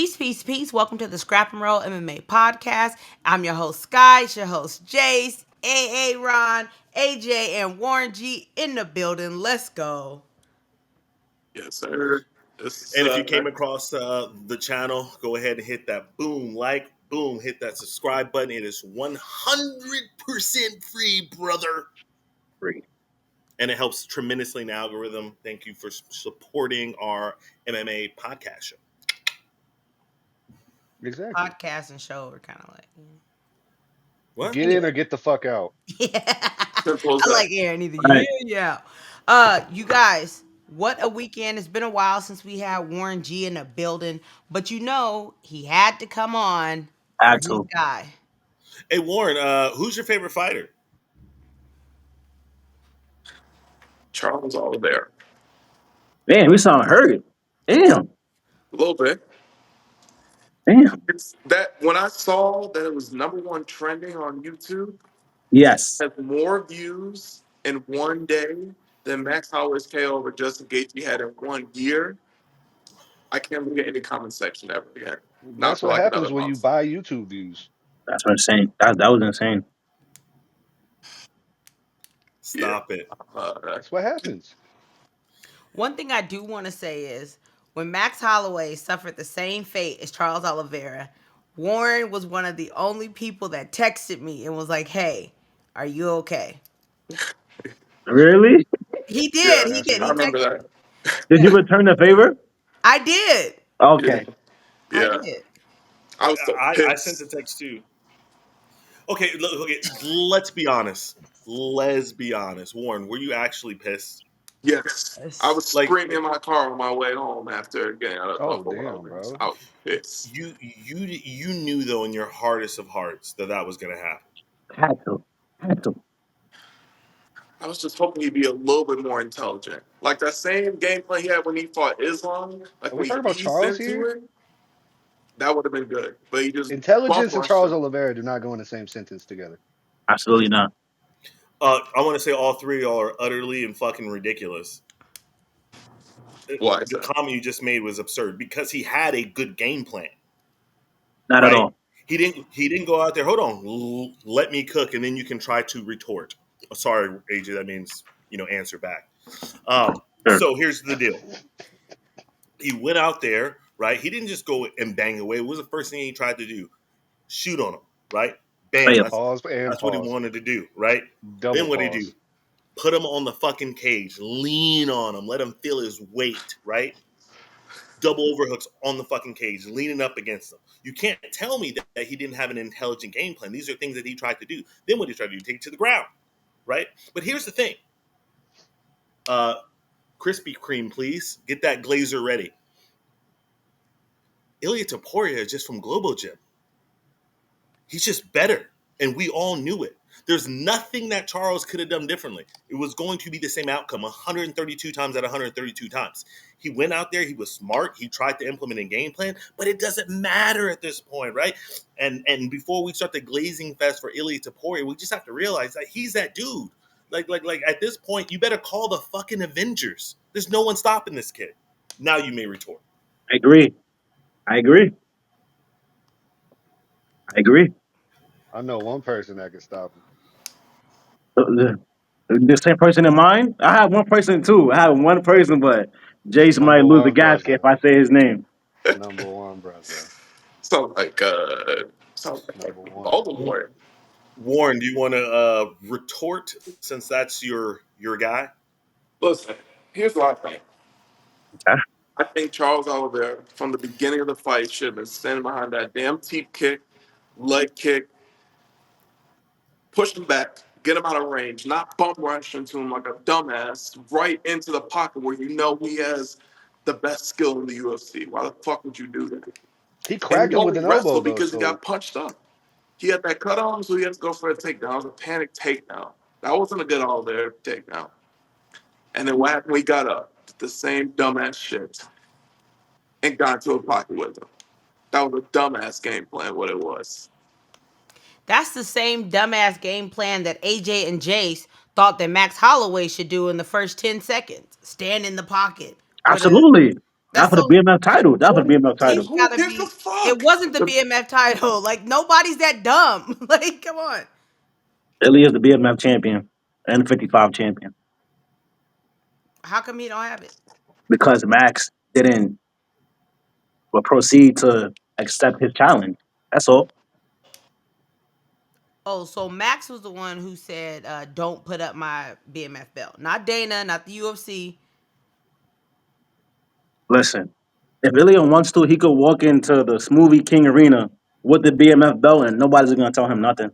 Peace, peace, peace. Welcome to the Scrap and Roll MMA podcast. I'm your host, Sky. It's your host, Jace, AA Ron, AJ, and Warren G in the building. Let's go. Yes, sir. This And if you came across the channel, go ahead and hit that boom, hit that subscribe button. It is 100% free, brother. free. And it helps tremendously in the algorithm. Thank you for supporting our MMA podcast show. Exactly. Podcast and show are kind of like, What? Get in or get the fuck out. yeah. Simple as I that. like hearing either Right. yeah. You guys, what a weekend. It's been a while since we had Warren G in the building, but he had to come on for his Axel. guy. Hey, Warren, who's your favorite fighter? Charles Oliveira. Man, we sound hurt. Damn. A little bit. Damn. It's that when I saw that it was number one trending on YouTube, Yes. has more views in one day than Max Holloway's KO over Justin Gaethje had in 1 year. I can't look at any comment section ever again. Not That's for what like happens another when you month. buy YouTube views. That's what I'm saying. That was insane. Stop it. That's what happens. One thing I do want to say is when Max Holloway suffered the same fate as Charles Oliveira, Warren was one of the only people that texted me and was like, "Hey, are you okay?" Really? He Yeah, did. He That's did. I He real. remember texted me. that. Did you return the favor? I did. Okay. I Yeah, did. I was so I sent pissed. a text too. Okay, let's be honest. Let's be honest. Warren, were you actually pissed? Yes, I was Like, screaming in my car on my way home after getting out of Oh Buffalo damn, Wild Wings. bro. I was pissed. you knew though in your hardest of hearts that was going to happen. Had to. Had to. I was just hoping he'd be a little bit more intelligent. Like that same game plan he had when he fought Islam, like Are we when talking he about eased Charles into here? it, that would have been good. But he just bum Intelligence and rushed Charles him. Oliveira do not go in the same sentence together. Absolutely not. I want to say all three of y'all are utterly and fucking ridiculous. Why is The that? comment you just made was absurd because he had a good game plan, Not at right? all. He didn't go out there. Hold on, let me cook, and then you can try to retort. Oh, sorry, AJ. That means answer back. Sure. So here's the deal. He went out there, right? He didn't just go and bang away. What was the first thing he tried to do? Shoot on him, right? Bam. Bam. Pause and That's what he pause. wanted to do, right? Double Then what did he do? pause. Put him on the fucking cage, lean on him, let him feel his weight, right? Double overhooks on the fucking cage, leaning up against him. You can't tell me that he didn't have an intelligent game plan. These are things that he tried to do. Then what he tried to do? Take it to the ground, right? But here's the thing. Krispy Kreme, please. Get that glazer ready. Ilia Topuria is just from Global Gym. He's just better, and we all knew it. There's nothing that Charles could have done differently. It was going to be the same outcome 132 times out of 132 times. He went out there. He was smart. He tried to implement a game plan, but it doesn't matter at this point, right? And before we start the glazing fest for Ilia Topuria, we just have to realize that he's that dude. Like at this point, you better call the fucking Avengers. There's no one stopping this kid. Now you may retort. I agree. I agree. I agree. I know one person that can stop him. The same person in mind? I have one person too. I have one person, but Jace might Number lose the one gasket brother. if I say his name. Number one brother. Sounds like Number one. Voldemort. Warren, do you want to retort since that's your guy? Listen, here's what I think. Okay. I think Charles Oliveira, from the beginning of the fight, should have been standing behind that damn teep kick, leg kick, push him back, get him out of range, not bum rush into him like a dumbass, right into the pocket where you know he has the best skill in the UFC. Why the fuck would you do that? He And cracked he him with only an elbow wrestled though, because he so got punched up. He had that cut on, so he had to go for a takedown. It was a panic takedown. That wasn't a good all there takedown. And then what happened? We got up, did the same dumbass shit, and got into a pocket with him. That was a dumbass game plan, what it was. That's the same dumbass game plan that AJ and Jace thought that Max Holloway should do in the first 10 seconds. Stand in the pocket. Absolutely. Not That's for the so. BMF title. Not for the BMF He's title. Who gotta gives a be. It fuck? wasn't the BMF title. Like nobody's that dumb. Like, come on. Ilya is the BMF champion and the 55 champion How come he don't have it? because Max didn't proceed to accept his challenge. That's all. Oh, so Max was the one who said, "Don't put up my BMF belt." Not Dana, not the UFC. Listen, if Ilya wants to, he could walk into the Smoothie King Arena with the BMF belt and nobody's gonna tell him nothing.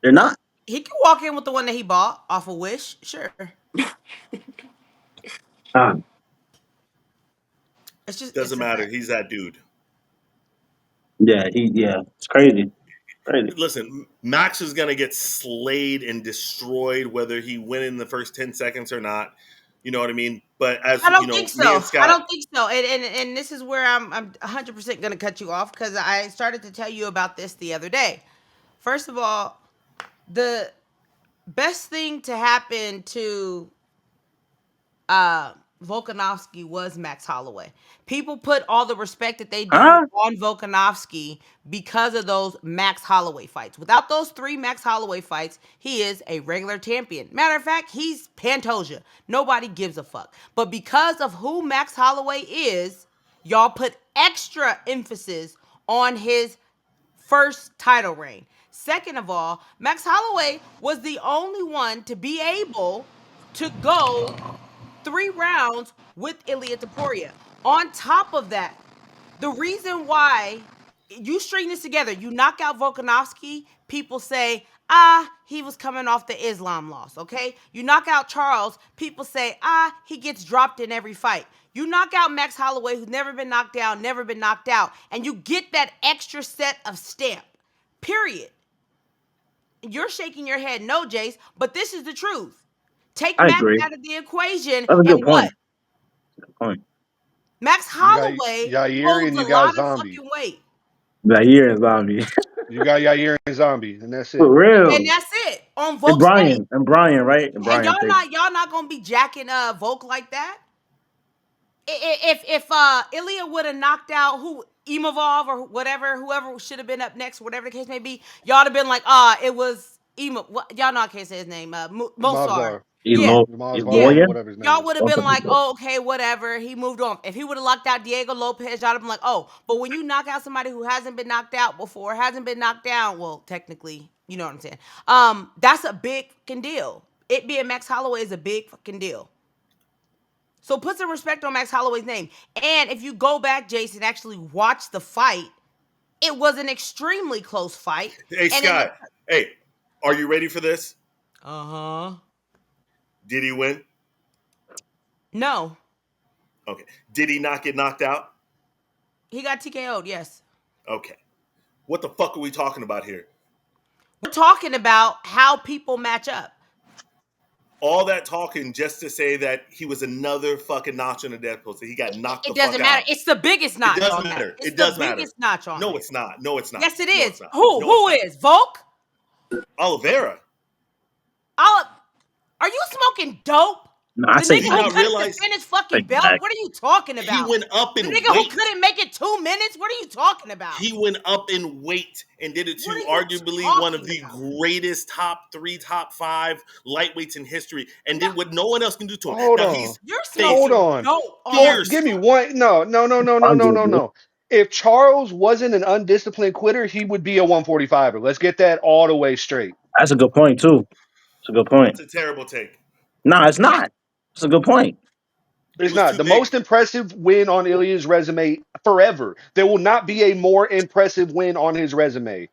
They're not. He can walk in with the one that he bought off of Wish. Sure. Ah, It's Doesn't a matter. fact. He's that dude. yeah, it's crazy. Crazy. Listen, Max is gonna get slayed and destroyed whether he win in the first 10 seconds or not. You know what I mean? But as I you don't know, think me so. and I Scott, don't think so. And this is where I'm 100% going to cut you off because I started to tell you about this the other day. First of all, the best thing to happen to Volkanovski was Max Holloway. People put all the respect that they do Huh? on Volkanovski because of those Max Holloway fights. Without those 3 Max Holloway fights, he is a regular champion. Matter of fact, he's Pantoja. Nobody gives a fuck. But because of who Max Holloway is, y'all put extra emphasis on his first title reign. Second of all, Max Holloway was the only one to be able to go 3 rounds with Ilia Topuria. On top of that, the reason why you string this together, you knock out Volkanovski, people say, he was coming off the Islam loss, okay? You knock out Charles, people say, he gets dropped in every fight. You knock out Max Holloway, who's never been knocked down, never been knocked out, and you get that extra set of stamp, period. You're shaking your head, no, Jace, but this is the truth. Take I Max agree. out of the equation, That's a and good what? point. Good point. Max You got Holloway Yair holds and a you got lot of Zombie. fucking weight. Zaire and Zombie. You got Yair and Zombie, and that's For it. And real. that's it on And Volk's name. Brian, right? And And Brian too. y'all not gonna be jacking Volk like that. If Ilya would have knocked out who Imavov or whatever, whoever should have been up next, whatever the case may be, y'all have been like, it was y'all know I can't say his name, Mosar. Mobzar. Yeah, yeah. Or Eloya? whatever his name Y'all is. would have been Both of like, them. oh, okay, whatever. He moved on. If he would have locked out Diego Lopez, y'all have been like, oh. But when you knock out somebody who hasn't been knocked out before, hasn't been knocked down, well, technically, you know what I'm saying. That's a big fucking deal. It being Max Holloway is a big fucking deal. So put some respect on Max Holloway's name. And if you go back, Jason, actually watch the fight, it was an extremely close fight. hey And in Scott, hey, are you ready for this? uh-huh. Did he win? No. Okay. Did he not get knocked out? He got TKO'd, yes. Okay. What the fuck are we talking about here? We're talking about how people match up. All that talking just to say that he was another fucking notch on the death post. That he got knocked It the fuck doesn't matter. out. It's the biggest It notch does on that. matter. It's It the does matter. biggest notch on No, there. it's not. No, it's not. Yes, it No, is. it's not. Who? No, it's Who not. is? Volk? Oliveira. Are you smoking dope? No, I The say Do nigga you who not Max. couldn't realize defend his Like fucking belt? Max. What are you talking he about? went up The in nigga who weight? couldn't make it 2 minutes? What are you talking about? He went up in weight and did it What to are you arguably one of talking the about? greatest top 3, top 5 lightweights in history and did what no one else can do to him. Hold Now on. he's You're Hold faced smoking on. dope on that. Hold. fierce. Give me one. No. No. No. No. No. No. No. Arguably. No. If Charles wasn't an undisciplined quitter, he would be a 145er. Let's get that all the way straight. That's a good point too. It's a good point. That's a terrible take. No, it's not. It's a good point. He It's was not too the big. most impressive win on Ilya's resume forever. There will not be a more impressive win on his resume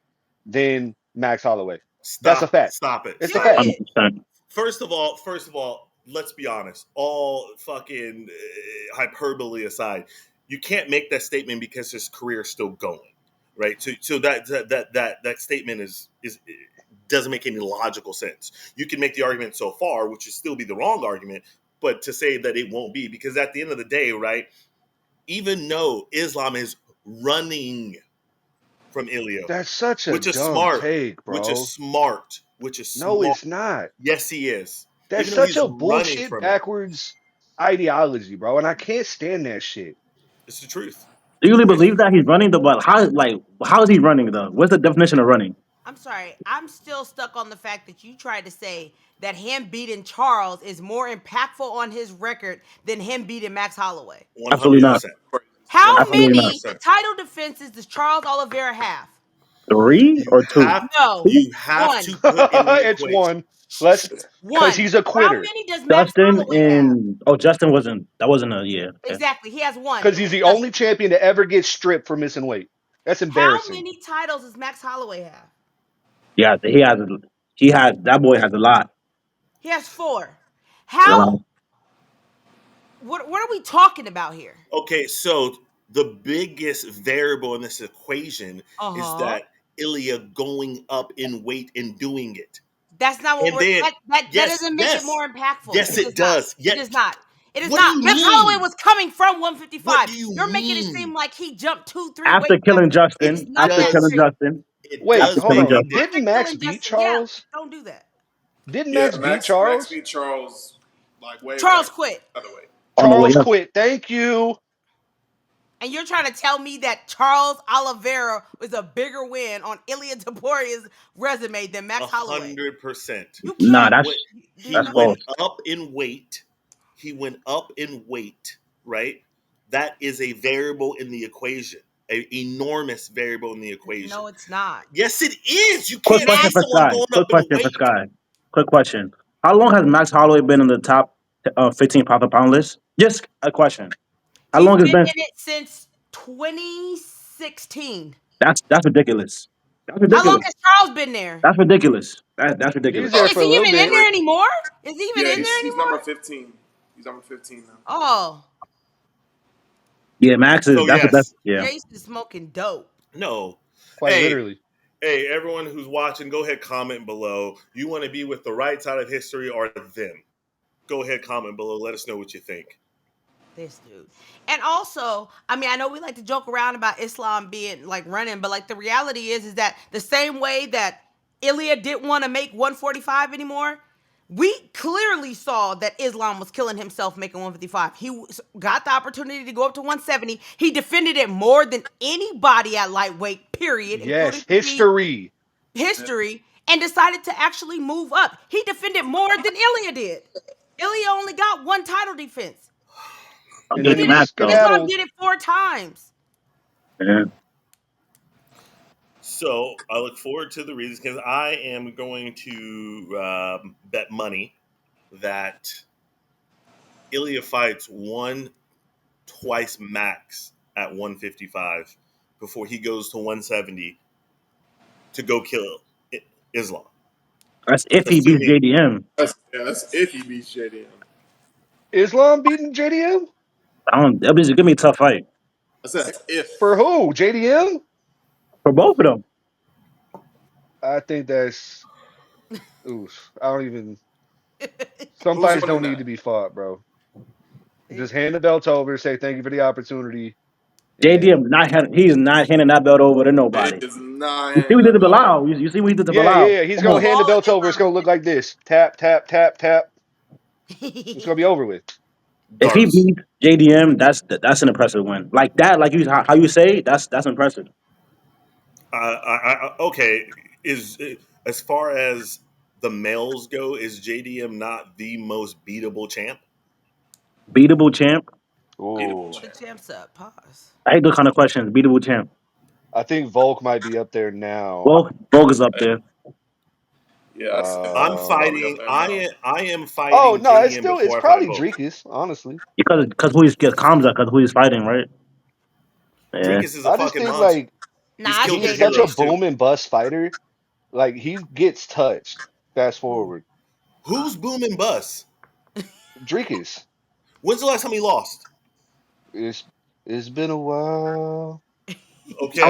than Max Holloway. That's a Stop. Fact. Stop it. It's a Stop fact. it. 100%. First of all, let's be honest. All fucking hyperbole aside, you can't make that statement because his career is still going, right? So that statement is doesn't make any logical sense. You can make the argument so far, which would still be the wrong argument, but to say that it won't be because at the end of the day, right? Even though Islam is running from Ilya, That's such a which is dumb smart, take, which is bro. smart, which is No, smart. it's not. Yes, he is. That's Even though such he's a running bullshit from it. backwards ideology, bro. And I can't stand that shit. It's the truth. Do you really If believe that he's running the ball? How is he running though? What's the definition of running? I'm sorry. I'm still stuck on the fact that you tried to say that him beating Charles is more impactful on his record than him beating Max Holloway. Absolutely not. 100%. How Absolutely not. many 100%. title defenses does Charles Oliveira have? Three You or two? have No, Two? you have one. to put in the It's equation. one. Let's because One. he's a How quitter. many does Max Justin Holloway have? and Justin wasn't. That wasn't a yeah. Okay. Exactly. He has one, Because and he's it's the only Justin. champion to ever get stripped for missing weight. That's How embarrassing. many titles does Max Holloway have? Yeah, he has. He has that boy has a lot. He has four. A lot. How? What are we talking about here? Okay, so the biggest variable in this equation Uh is huh. that Ilya going up in weight and doing it. That's not what And we're. then, That yes, doesn't make it yes, more impactful. yes, It does it not. does. It Yet, is not. It is what do not. you Max Holloway mean? was coming from What 155. do you You're making it seem mean? like he jumped 2, 3 weight After killing classes. It's Justin. It not After that does. killing serious. Justin. It Wait, After does hold make killing a on. Justin. After Didn't difference. Max killing beat Justin, yeah, Charles? don't do that. Didn't Yeah, Max beat Max Charles? beat Charles like way Charles back quit. by the way. On the way Charles up. quit. Thank you. And you're trying to tell me that Charles Oliveira was a bigger win on Ilia Topuria's resume than Max Holloway? 100%. You Nah, He can't. went. He that's No. went false. up in weight. He went up in weight. Right. That is a variable in the equation. An enormous variable in the equation. No, it's not. Yes, it is. You Quick can't question say for Max, someone Sky. going Quick up in question for weight. Sky. Quick question. How long has Max Holloway been in the top 15 pound for pound list? Just a question. How he's long has it been been? in it since 2016. That's ridiculous. That's How long ridiculous. has Charles been there? That's ridiculous. That's He was ridiculous. there Is for he a little even in bit. there anymore? Is he even Yeah, in there he's anymore? number 15. He's number 15 now. Oh, Yeah, Max is So that's the best. yes, Yeah. yeah, he's been smoking dope. no. Quite Hey, literally. hey, everyone who's watching, go ahead comment below. You want to be with the right side of history or them? Go ahead comment below. Let us know what you think. This dude. And also, I mean, I know we like to joke around about Islam being like running, but like the reality is that the same way that Ilya didn't want to make 145 anymore, we clearly saw that Islam was killing himself making 155. Got the opportunity to go up to 170. He defended it more than anybody at lightweight, period, including Yes, Khabib history. history, and decided to actually move up. He defended more than Ilya did. Ilya only got one title defense. I'm And then getting he Max though. Islam skedaddled. did it 4 times. Yeah. So I look forward to the reasons because I am going to bet money that Ilya fights one twice max at 155 before he goes to 170 to go kill Islam. That's if he beats Assuming JDM. That's if he beats JDM. Islam beating JDM? I don't. That'll be gonna be a tough fight I said that's For if. who? JDM? for both of them. I think that's oof. I don't even some Who's fights winning don't need that? to be fought, bro. Just hand the belt over, say thank you for the opportunity, and JDM not he's not handing that belt over to It nobody. is not You see handing what he did that to belt over. Bilal. You see what he did to yeah, yeah, Bilal. yeah. He's Come gonna on. hand the All belt over. It's Islam gonna look like this. Tap, tap, tap, tap. It's gonna be over with. If he Darce. beats JDM, that's an impressive win. Like that, like you how you say, that's impressive. Okay, is as far as the males go, is JDM not the most beatable champ? Beatable champ. Beatable Oh, the champ. champs up. Pause. I hate those kind of questions. Beatable champ. I think Volk might be up there now. Well, Boga's up there Yeah, I'd say I'm Volk's probably up fighting. there now. I am Oh fighting no, it's JDM still it's before I fight probably Volk. Drinkus, honestly. because who he's gets Kamza because who he's fighting, right? Yeah. Drinkus is a I just fucking think monster. like He's Nah, it's killed he's good such a JDM. heroes too. boom and bust fighter. Like he gets touched. Fast Ooh. forward, Who's boom and bust? Drinkus. When's the last time he lost? It's it's been a while. Okay,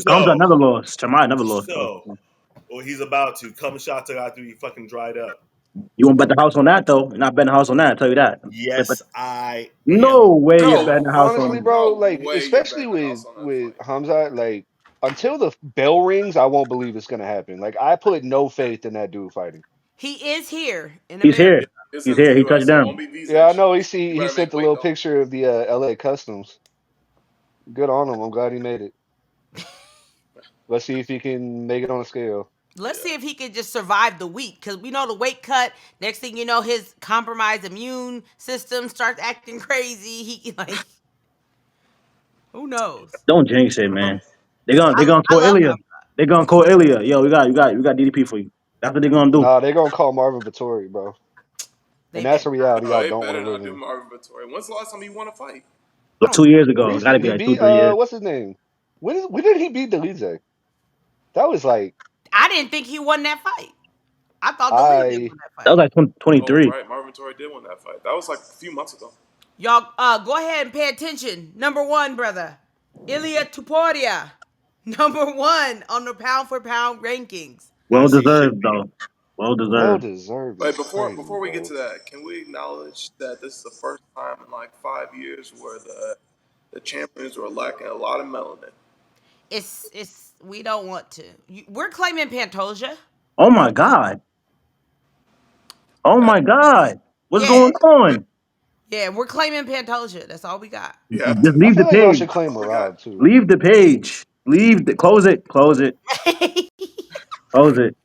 Kamza never lost. Chamai never lost though. so, well, he's about to come shot to after he fucking dried up. You won't bet the house on that though. You're not betting the house on that. I tell you that. But Yes, I am. no way you're No, betting the house Honestly, on. bro, no like way you're especially betting the house on that with fight. Hamza, like until the bell rings, I won't believe it's gonna happen. Like I put no faith in that dude fighting. He is here in He's America. here. It's He's in the here. He touched U.S., so down. don't be visa Yeah, I know. issues. You He better sent make the weight little though. picture of the LA Customs. Good on him. I'm glad he made it. Let's see if he can make it on a scale. Let's Yeah. see if he can just survive the week, because we know the weight cut. Next thing you know, his compromised immune system starts acting crazy. He like, who knows? Don't jinx it, man. They gonna I call love Ilia. him. They gonna call Ilia. Yo, we got DDP for you. That's what they gonna do. Nah, they're gonna call Marvin Vittori, bro. And They that's better a not. reality No, I they don't want to better live not do in. Marvin Vittori. When's the last time he won a fight? I But don't. 2 years ago, it gotta Recently be he like two, beat 3 years. what's his name? When did he beat Delize? That was like I didn't think he won that fight. I thought the leader I won that That was fight. like 20, Oh, 23. right. Marvin Vittori did win that fight. That was like a few months ago. Y'all, go ahead and pay attention. Number one, brother, Ilia Topuria. Number one on the pound for pound rankings. Well As he should deserved be. though. Well well deserved. deserved Wait, is before crazy, we get bro. to that, can we acknowledge that this is the first time in like 5 years where the champions were lacking a lot of melanin? It's we don't want to. We're claiming Pantoja. Oh my god. Oh Uh, my god. What's Yeah, going on? yeah, we're claiming Pantoja. That's all we got. You have Just to. I leave feel the like y'all page. should claim That's all we got. Marab too. Leave the page. Close it. Close it. Close it.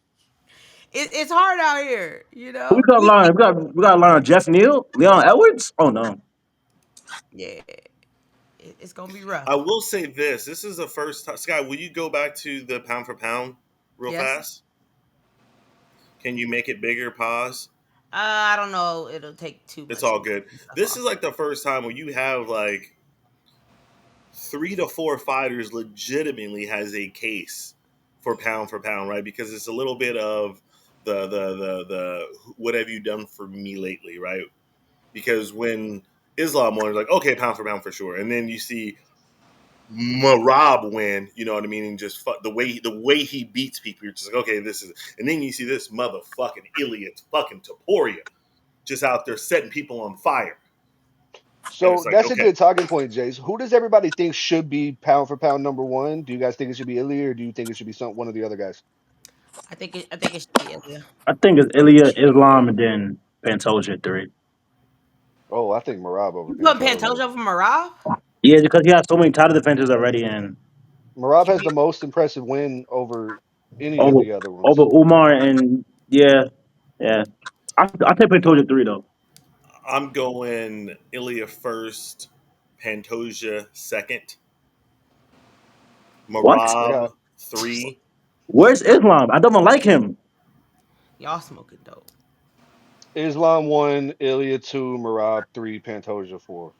It's hard out here, you Who we know. got line? We got line on Jeff Neal, Leon Edwards. Oh no. Yeah, it's gonna be rough. I will say this. This is the first time. Sky, will you go back to the pound for pound real Yes. fast? Can you make it bigger? Pause. I don't know. It'll take too It's much all to good. get stuff This off. is like the first time where you have like 3 to 4 fighters legitimately has a case for pound, right? Because it's a little bit of the what have you done for me lately, right? Because when Islam won, it's like okay, pound for pound for sure, and then you see Marab win, you know what I mean, and just the way he beats people, you're just like okay, this is, and then you see this motherfucking Ilia fucking Topuria just out there setting people on fire, and it's So like that's a okay, good talking point, Jace. Who does everybody think should be pound for pound number one? Do you guys think it should be Ilya, or do you think it should be one of the other guys? I think it should be Ilya. I think it's I think it Ilya, should be Islam, Ilya. and then Pantoja at 3. Oh, I think Marab over You putting Pantoja. Pantoja over Marab? Yeah, because he has so many title defenses already, and Marab He has the beat. most impressive win over any of over the other over ones. Umar and yeah, yeah. I take Pantoja 3 though. I'm going Ilya first, Pantoja second, What? I Marab got three. Where's Islam? I don't even like him. Y'all smoking dope. Islam one, Ilya two, Marab three, Pantoja four.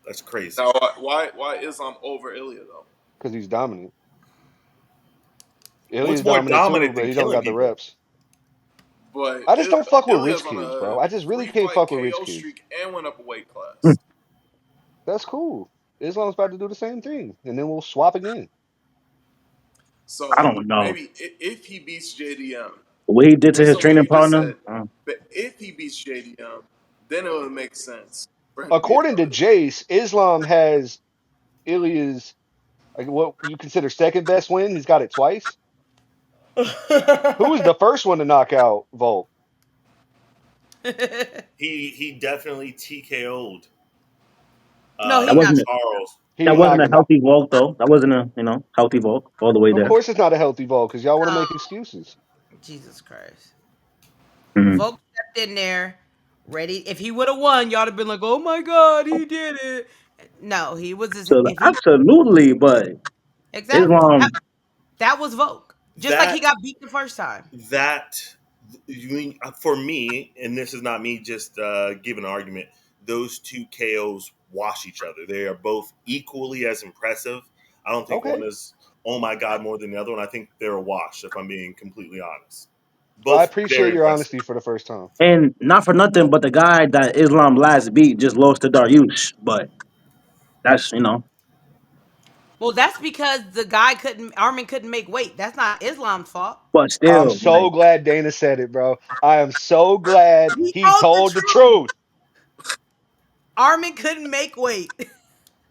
That's crazy. Now, why Islam over Ilya though? Because he's dominant. What's Ilya's more dominant too, dominant but than he don't killing got the people? reps. But I just don't fuck with rich Ilya's on kids, a bro. I just really can't three-fight fuck with rich KO kids. streak and went up a weight class. That's cool. Islam's about to do the same thing, and then we'll swap again. I So don't know maybe if he beats JDM, what he did to his based on what training you just partner. said, but if he beats JDM, then it would make sense for him to be According to above Ilya. Jace, Islam has Ilya's like what you consider second best win. He's got it twice. Who was the first one to knock out Volt? He definitely TKO'd No, That he not. wasn't Charles. He that did not wasn't a get knocked. healthy walk though. That wasn't a healthy walk all the way Of there. course, it's not a healthy Volt because y'all want to No, make excuses. Jesus Christ. Mhm. Volk stepped in there, ready. If he would have won, y'all have been like, "Oh my God, he did it." No, he was. Just, So if he absolutely, but exactly Islam. that was Volk. Just like he That got beat the first time. that you mean for me, and this is not me just giving an argument. Those two KOs wash each other. They are both equally as impressive. I don't think one Okay, is oh my god more than the other one. I think they're a wash. If I'm being completely honest, well, I both very appreciate your impressive. honesty for the first time. And not for nothing, but the guy that Islam last beat just lost to Dariush. But that's Well, that's because the guy couldn't. Armin couldn't make weight. That's not Islam's fault. but I'm still, so like, glad Dana said it, bro. I am so glad He he told the told the truth. truth. Armin couldn't make weight.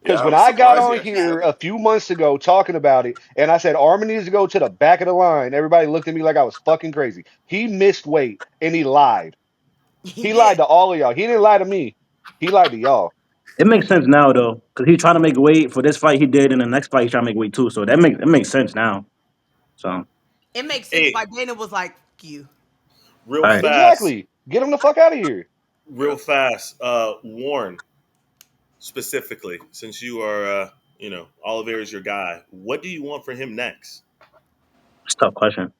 Yeah, Because I when was I got surprised he on actually said here a that. few months ago talking about it, and I said Armin needs to go to the back of the line, everybody looked at me like I was fucking crazy. He missed weight and he lied. He He did. lied to all of y'all. He didn't lie to me. He lied to y'all. It makes sense now though, because he's trying to make weight for this fight he did, and the next fight he's trying to make weight too. So that makes sense now. So It makes sense Hey, why Dana was like, "Fuck you." real all right, fast, Exactly. Get him the fuck out of here. real fast. Warren, specifically, since you are, Oliveira is your guy. What do you want for him next? it's a tough question.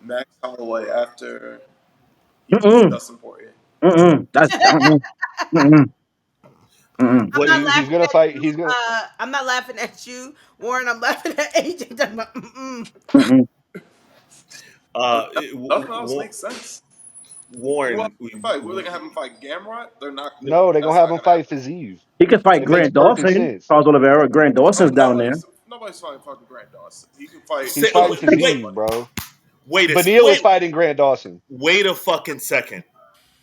Max Holloway after he beats Mm-mm, Dustin Poirier. mm-mm. That's mm-mm, mm-mm, mm-mm. I'm What not He's laughing gonna at fight. you. He's gonna. I'm not laughing at you, Warren. I'm laughing at AJ. Talking about, mm-mm. Mm-mm. Nothing else makes sense. Who else Warren, can fight? Who are they gonna have him fight? Gamrot? They're not. No, they're gonna That's have not him gonna fight happen. Fiziev. He could fight It makes Grant perfect Dawson, sense. Charles Oliveira. Grant Dawson's down there. Nobody's fighting fucking Grant Dawson. He can fight. He's say, fighting Nobody can beat wait, Fiziev, somebody. bro. wait, Beneil is fighting Grant Dawson. wait a fucking second.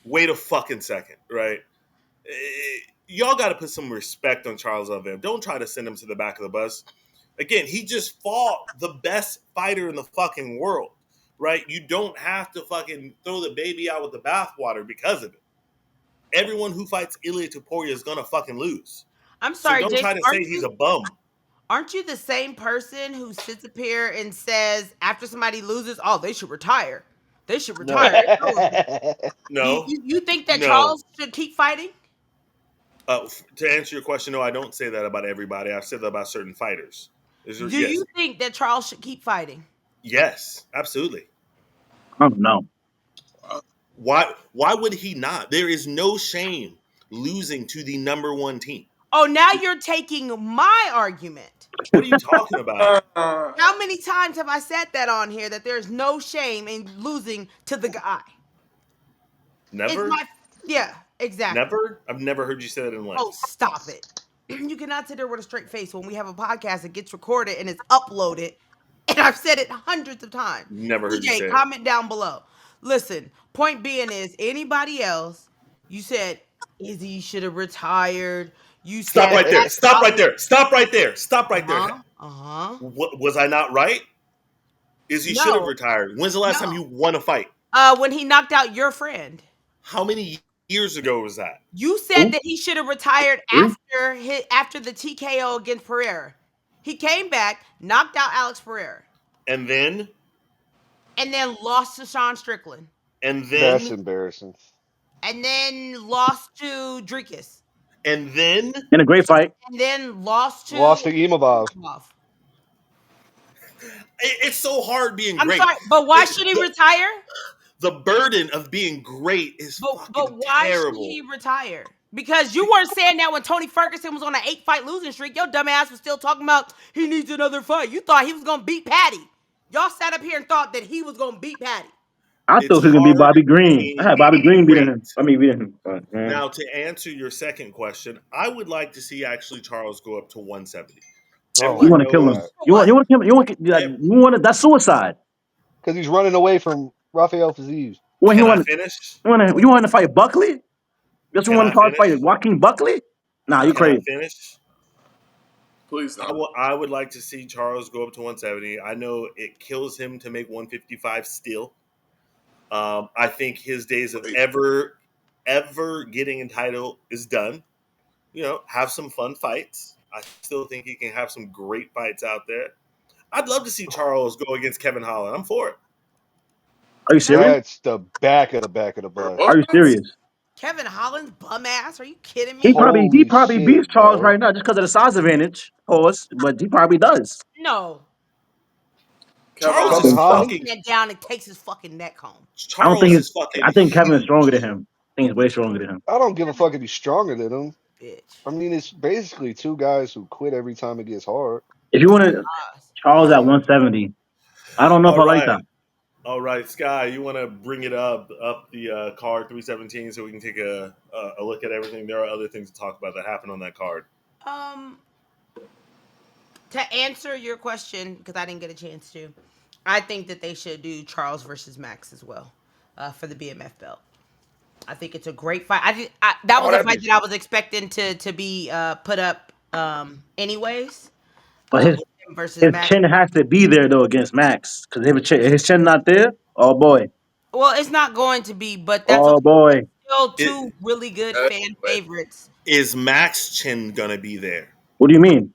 Wait a fucking second, right? Y'all got to put some respect on Charles Oliveira. Don't try to send him to the back of the bus. Again, he just fought the best fighter in the fucking world, right? You don't have to fucking throw the baby out with the bathwater because of it. Everyone who fights Ilia Topuria is gonna fucking lose. I'm So sorry, don't Jason. try to say he's a bum. Aren't you the same person who sits up here and says after somebody loses, "Oh, they should retire. They should No. retire." It's over. No, You think that no. Charles should keep fighting? To answer your question, no, I don't say that about everybody. I've said that about certain fighters. Do Yes, you think that Charles should keep fighting? yes, absolutely. I don't know. Why would he not? There is no shame losing to the number one team. Oh, now you're taking my argument. What are you talking about? How many times have I said that on here that there's no shame in losing to the guy? It's Never? my yeah, exactly. Never? I've never heard you say that in Oh, life. stop it. You cannot sit there with a straight face when we have a podcast that gets recorded and it's uploaded. And I've said it hundreds of times. Never heard you DJ, say it. comment down below. Listen, point being is anybody else, you said Izzy should have retired. You Stop said right there. Max Stop right Holloway. there. Stop right there. Stop right there. Uh-huh. Uh-huh. Was I not right? Is he should have No, retired? When's the last time no. you won a fight? When he knocked out your friend. How many years ago was that? You said Who? that he should have retired Who? after the TKO against Pereira. He came back, knocked out Alex Pereira, And then, and then lost to Sean Strickland, and That's then, embarrassing. and then lost to Dricus, and then. In a great fight. and then lost to Lost to Imavov. Imavov. It's so hard being I'm great. sorry, but why should he The, retire? the burden of being great is But fucking why should terrible. he retire? Because you weren't saying that when Tony Ferguson was on an 8-fight losing streak. Your dumb ass was still talking about he needs another fight. You thought he was gonna beat Patty. Y'all sat up here and thought that he was gonna beat Patty. I It's thought he was gonna be hard Bobby Green. I being had Bobby Green beating great. him. I mean, beating him. But, Now, to answer your second question, I would like to see actually Charles go up to 170. Oh you Everyone my want to kill him? god. knows. For You want? what? You want to kill him? ev- You want to? That's suicide. Because he's running away from Rafael Fiziev. When he Can I want? finish? You want to fight Buckley? Just Can want I to fight finish? Joaquin Buckley? Nah, you Can I crazy. finish? Please don't. I would like to see Charles go up to 170. I know it kills him to make 155 still. I think his days of ever getting a title is done. Have some fun fights. I still think he can have some great fights out there. I'd love to see Charles go against Kevin Holland. I'm for it. Are you Kevin, serious? That's the back of the For bus. Are you what? serious? Kevin Holland's bum ass? Are you kidding He me? probably he Holy probably beats shit, Charles bro. right now just because of the size advantage, of course. But he probably does. No. Kevin Charles I is Kevin think Holland. so. Holland? fucking. Bent down and takes his fucking neck home. I don't think Charles he's. is fucking I think Kevin is stronger than huge. him. I think he's way stronger than him. I don't give a fuck if he's stronger than him. Bitch. I mean, it's basically two guys who quit every time it gets hard. If you want to Charles at 170, I don't know if All I like right. that. All right, Sky, you want to bring it up the card 317 so we can take a look at everything. There are other things to talk about that happened on that card. Um, to answer your question, because I didn't get a chance to, I think that they should do Charles versus Max as well, for the BMF belt. I think it's a great fight. That Oh, was a that'd fight be that I was expecting to be put up anyways. But With him versus his Max. chin has to be there though against Max because if his chin not there, oh boy, Well, it's not going to be, but that's oh okay. boy. still It, two really good Uh, fan but favorites. is Max Chin gonna be there? What do you mean?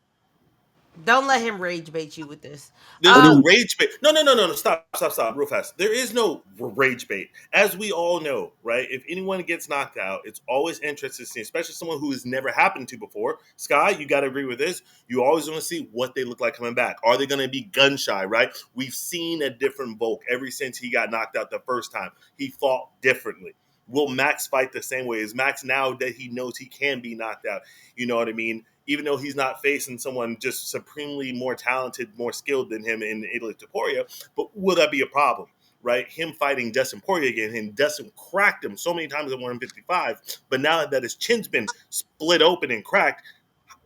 Don't let him rage bait you with this. There's What do no you? rage bait. No, no, no, no, no. Stop, stop, stop, real fast. There is no rage bait. As we all know, right? If anyone gets knocked out, it's always interesting to see, especially someone who has never happened to before. Sky, you got to agree with this. You always want to see what they look like coming back. Are they going to be gun shy, right? We've seen a different Volk ever since he got knocked out the first time. He fought differently. Will Max fight the same way? Is Max now that he knows he can be knocked out? You know what I mean? Even though he's not facing someone just supremely more talented, more skilled than him in Ilia Topuria, but will that be a problem? Right, him fighting Dustin Poirier again, and Dustin cracked him so many times at 155. But now that his chin's been split open and cracked,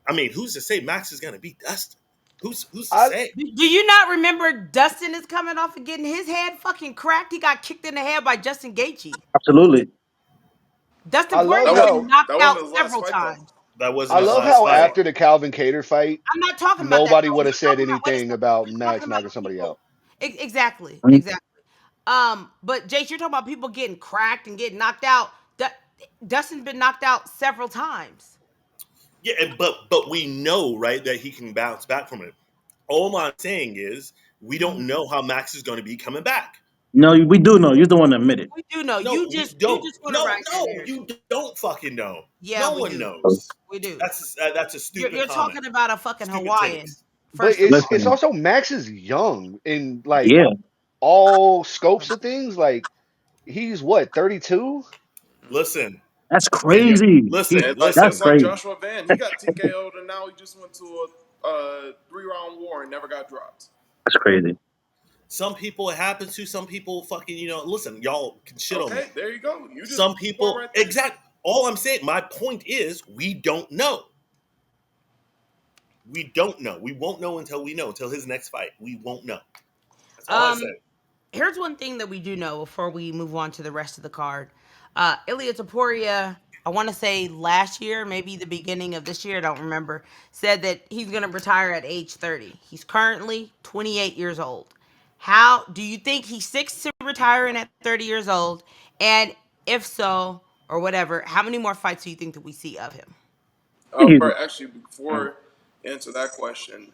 I mean, who's to say Max is going to beat Dustin? Who's to I say? Do you not remember Dustin is coming off of getting his head fucking cracked? He got kicked in the head by Justin Gaethje. Absolutely. Dustin I Poirier love that has wasn't been how knocked that out wasn't his last several fight though. times. That wasn't I his love last how fight. after the Calvin Cater fight, I'm not talking about that. nobody No, would we're have said talking about. Wait a anything second. about We're talking Max about knocking somebody people. out. Exactly, Mhm. exactly. But Jace, you're talking about people getting cracked and getting knocked out. Dustin's been knocked out several times. Yeah, but we know, right, that he can bounce back from it. All I'm saying is we don't know how Max is going to be coming back. No, we do know. You're the one that admitted. We do know. No, we You don't. just want to No, ride that no, narrative. you don't fucking know. Yeah, No we one do. it. knows. We do. That's a stupid You're comment. talking about a fucking Stupid Hawaiian, takes. But first of all. it's Listen, also Max is young in like yeah, all scopes of things. Like he's what 32. Listen, that's and you crazy. He, listen, that's It's listen. like crazy. Joshua Van. He got TKO'd and now he just went to a 3-round war and never got dropped. That's crazy. Some people it happens to. Some people fucking listen. Y'all can shit on me. Okay, there you go. You just Some proved the point people right there. exact. All I'm saying. My point is we don't know. We don't know. We won't know until we know. Until his next fight, we won't know. That's all I Um, say. Here's one thing that we do know before we move on to the rest of the card. Ilia Topuria, I want to say last year, maybe the beginning of this year, I don't remember, said that he's going to retire at age 30. He's currently 28 years old. How do you think he sticks to retiring at 30 years old? And if so, or whatever, how many more fights do you think that we see of him? He's, Bert, actually, before answer that question,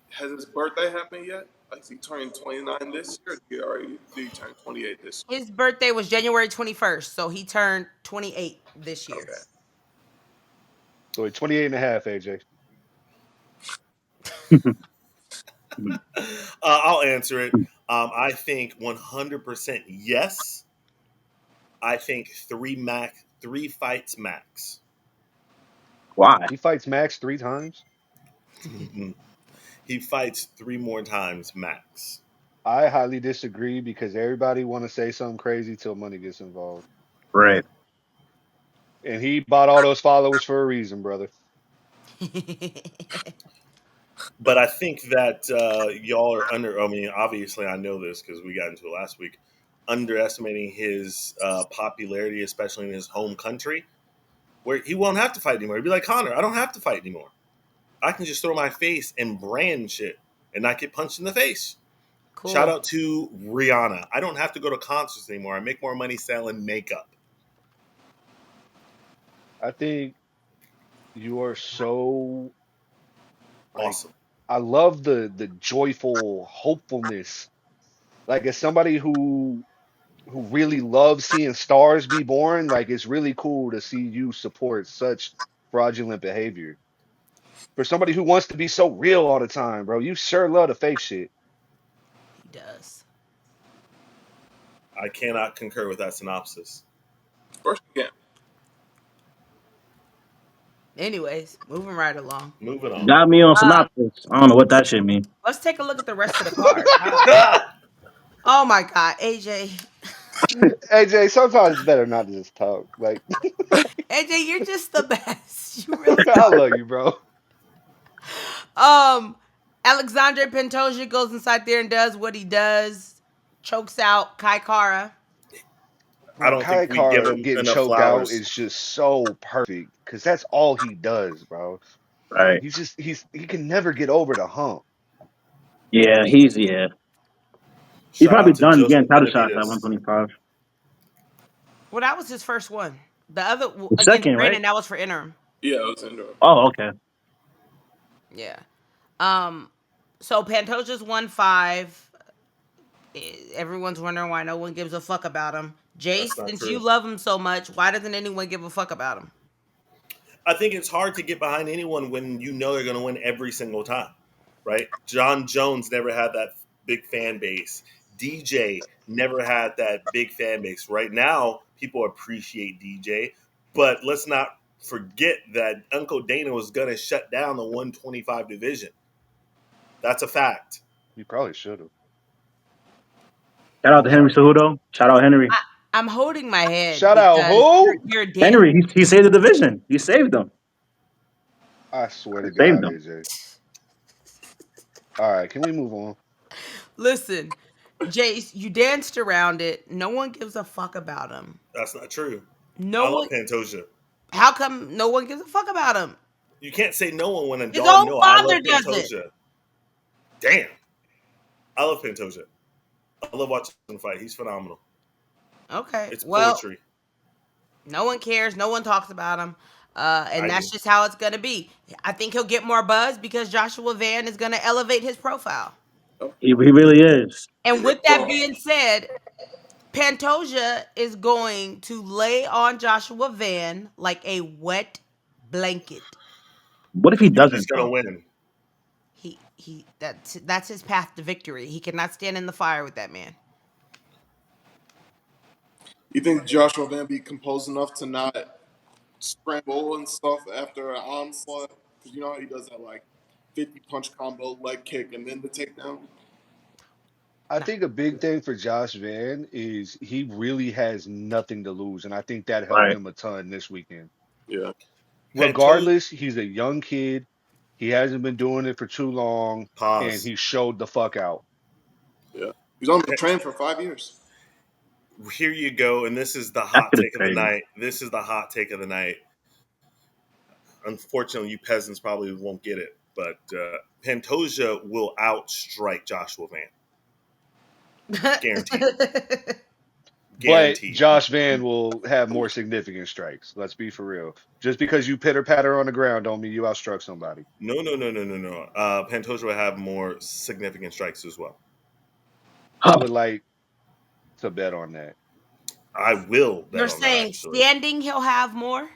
has his birthday happened yet? Like, is he turning 29 this year? Or did he turn 28 this His birthday was January 21st, so he turned 28 this year? year. Okay. So he's 28 and a half, AJ. I'll answer it. I think 100% yes. I think three fights max. why? He fights Max 3 times. He fights three more times max. I highly disagree because everybody want to say something crazy till money gets involved. Right. And he bought all those followers for a reason, brother. But I think that y'all are under. I mean, obviously, I know this because we got into it last week. Underestimating his popularity, especially in his home country, where he won't have to fight anymore. He'd be like Connor, I don't have to fight anymore. I can just throw my face and brand shit and not get punched in the face. Shout Cool. out to Rihanna. I don't have to go to concerts anymore. I make more money selling makeup. I think you are so like Awesome. I love the joyful hopefulness. Like as somebody who really loves seeing stars be born, like it's really cool to see you support such fraudulent behavior. For somebody who wants to be so real all the time, bro, you sure love the fake shit. He does. I cannot concur with that synopsis. Of course you can. Anyways, moving right along. Moving on. Got me on Uh, synopsis. I don't know what that shit mean. let's take a look at the rest of the card. Oh my God, AJ. AJ, sometimes it's better not to just talk. Like AJ, you're just the best. You really I love you, bro. are. Alexandre Pantoja goes inside there and does what he does. Chokes out Kai Kara. I Bro, don't Kai think we give Kara him getting enough choked out flowers. is just so perfect because that's all he does, bro. Right. He can never get over the hump. Yeah, yeah. He Shout probably out to done getting Joseph title shots at Benavides. 125. Well, that was his first one. The other against Second, right? Brandon, that was for interim. Yeah, it was indoor. Oh, okay. Yeah. Um. So Pantoja's won 5. Everyone's wondering why no one gives a fuck about him. That's Jace, not since you true. love him so much, why doesn't anyone give a fuck about him? I think it's hard to get behind anyone when you know they're going to win every single time, right? John Jones never had that big fan base. DJ never had that big fan base. Right now, people appreciate DJ, but let's not forget that Uncle Dana was going to shut down the 125 division. That's a fact. You probably should have. Shout out to Henry Cejudo. Shout out Henry. I'm holding my head Shout out because who? you're dancing. Henry, he saved the division. He saved them. I swear He to saved God, them. AJ. All right, can we move on? Listen, Jace, you danced around it. No one gives a fuck about him. That's not true. No I love one. Pantoja. How come no one gives a fuck about him? You can't say no one when His y'all own know I love father doesn't. Pantoja. Damn. I love Pantoja. I love watching him fight. He's phenomenal. Okay. It's Well, poetry. no one cares. No one talks about him. And I that's do. just how it's going to be. I think he'll get more buzz because Joshua Van is going to elevate his profile. Oh, He really is. And with that well, being said, Pantoja is going to lay on Joshua Van like a wet blanket. What if he He's just doesn't gonna though? win. That's his path to victory. He cannot stand in the fire with that man. you think Joshua Van be composed enough to not scramble and stuff after an onslaught? Because you know how he does that like 50 punch combo, leg kick, and then the takedown. I No. think a big thing for Josh Van is he really has nothing to lose, and I think that helped Right. him a ton this weekend. Yeah. Pantoja Regardless, he's a young kid. He hasn't been doing it for too long, and pause. he showed the fuck out. Yeah. He's only been training for 5 years. Here you go, and this is the That hot shit is take of the crazy. night. This is the hot take of the night. Unfortunately, you peasants probably won't get it, but Pantoja will outstrike Joshua Van. Guaranteed. But Guaranteed. Josh Van will have more significant strikes. Let's be for real. Just because you pitter patter on the ground don't mean you outstruck somebody. No, no, no, no, no, no. Pantoja will have more significant strikes as well. I Huh. would like to bet on that. I will bet You're on that, saying actually. standing he'll have more?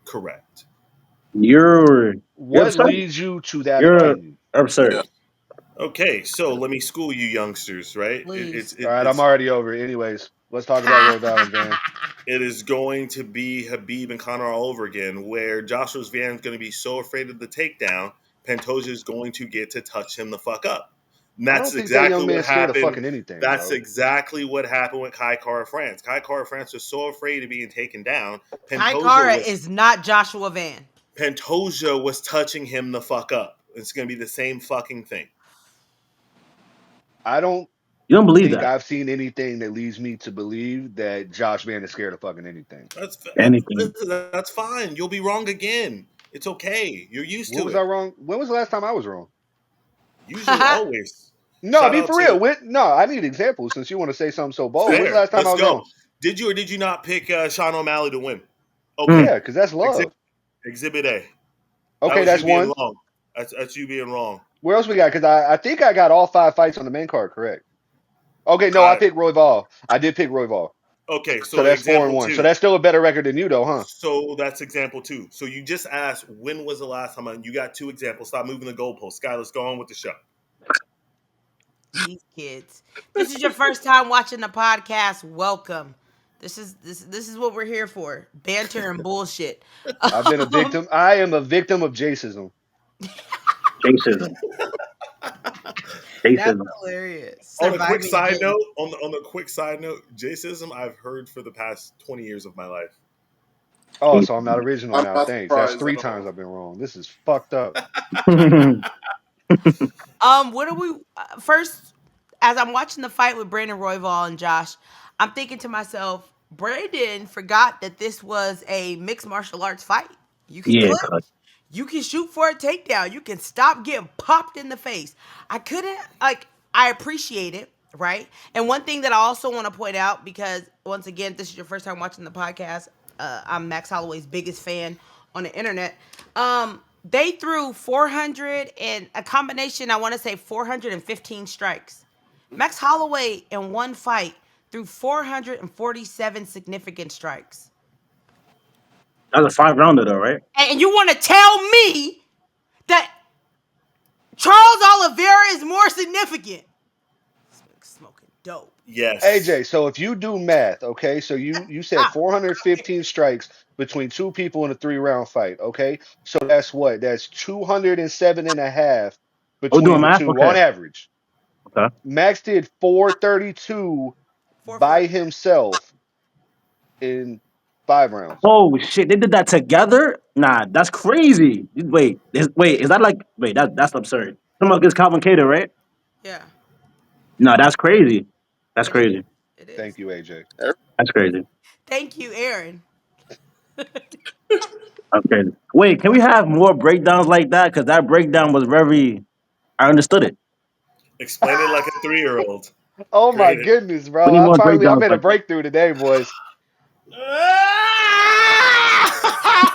Correct. You're you're What absurd. leads you to that You're opinion? Yeah. absurd. Okay, so let me school you youngsters, right? Please. All right, I'm already over it. Anyways, let's talk about Royval and Van. It is going to be Habib and Conor all over again, where Joshua Van's going to be so afraid of the takedown, Pantoja is going to get to touch him the fuck up. And I that's don't think that exactly young what man's scared of happened. fucking anything, That's bro. exactly what happened with Kai Kara France. Kai Kara France was so afraid of being taken down. Kai Pantoja Kara was is not Joshua Van. Pantoja was touching him the fuck up. It's going to be the same fucking thing. I don't You don't believe think that. I've seen anything that leads me to believe that Josh Van is scared of fucking anything. Anything. That's fine. You'll be wrong again. It's okay. You're used When to was I it. wrong? When was the last time I was wrong? Usually, always. No, Shout be out for real. to No, I need examples since you want to say something so bold. When's the Fair. last time I Let's was go. wrong? Did you or did you not pick Sean O'Malley to win? Hmm. Okay. Yeah, because that's Exhibit, love. exhibit A. That Okay, was that's you being one. wrong. That's you being wrong. Where else we got? Because I think I got all 5 fights on the main card, correct? Okay, no, I I, picked Royval. I did pick Royval. okay, So so that's four and example one. So two. that's still a better record than you, though, huh? So that's example two. So you just asked when was the last time you got two examples. Stop moving the goalpost. Sky, let's go on with the show. These kids. This is your first time watching the podcast. Welcome. This is what we're here for. Banter and bullshit. I've been a Um, victim. I am a victim of Jacism. Jacism. that's Jacism. hilarious. On a quick Surviving side Jay. note, on the quick side note, Jacism I've heard for the past 20 years of my life. Oh, so I'm not Jacism. original I'm now. not Thanks. That's surprised three at times all. I've been wrong. This is fucked up. What are we first? As I'm watching the fight with Brandon Royval and Josh, I'm thinking to myself, Brandon forgot that this was a mixed martial arts fight. You can Yeah, clinch, cut. you can shoot for a takedown, you can stop getting popped in the face. I couldn't like. I appreciate it. right? And one thing that I also want to point out, because once again, this is your first time watching the podcast, I'm Max Holloway's biggest fan on the internet. They threw 400 and a combination, I want to say 415 strikes. Max Holloway in one fight threw 447 significant strikes. That's a 5 rounder though, right? And you want to tell me that Charles Oliveira is more significant? Smoking dope. Yes. AJ, so if you do math, okay, so you said Ah, 415 strikes between two people in a 3 round fight, okay? So that's what? That's 207 and a half Oh, doing between the math? two Okay. on average. Okay. Max did 432 by 440. himself in 5 rounds. Oh shit, they did that together? Nah, that's crazy. Wait, is that like wait, that's absurd. Someone against Calvin Cater, right? Yeah, No, that's crazy. That's it is. crazy. It is. Thank you, AJ. That's crazy. Thank you, Aaron. That's crazy. Wait, can we have more breakdowns like that? Because that breakdown was very. I understood it. Explain it like a 3-year-old. Oh my Great. goodness, We bro. need more I breakdowns made a like that. breakthrough today, boys.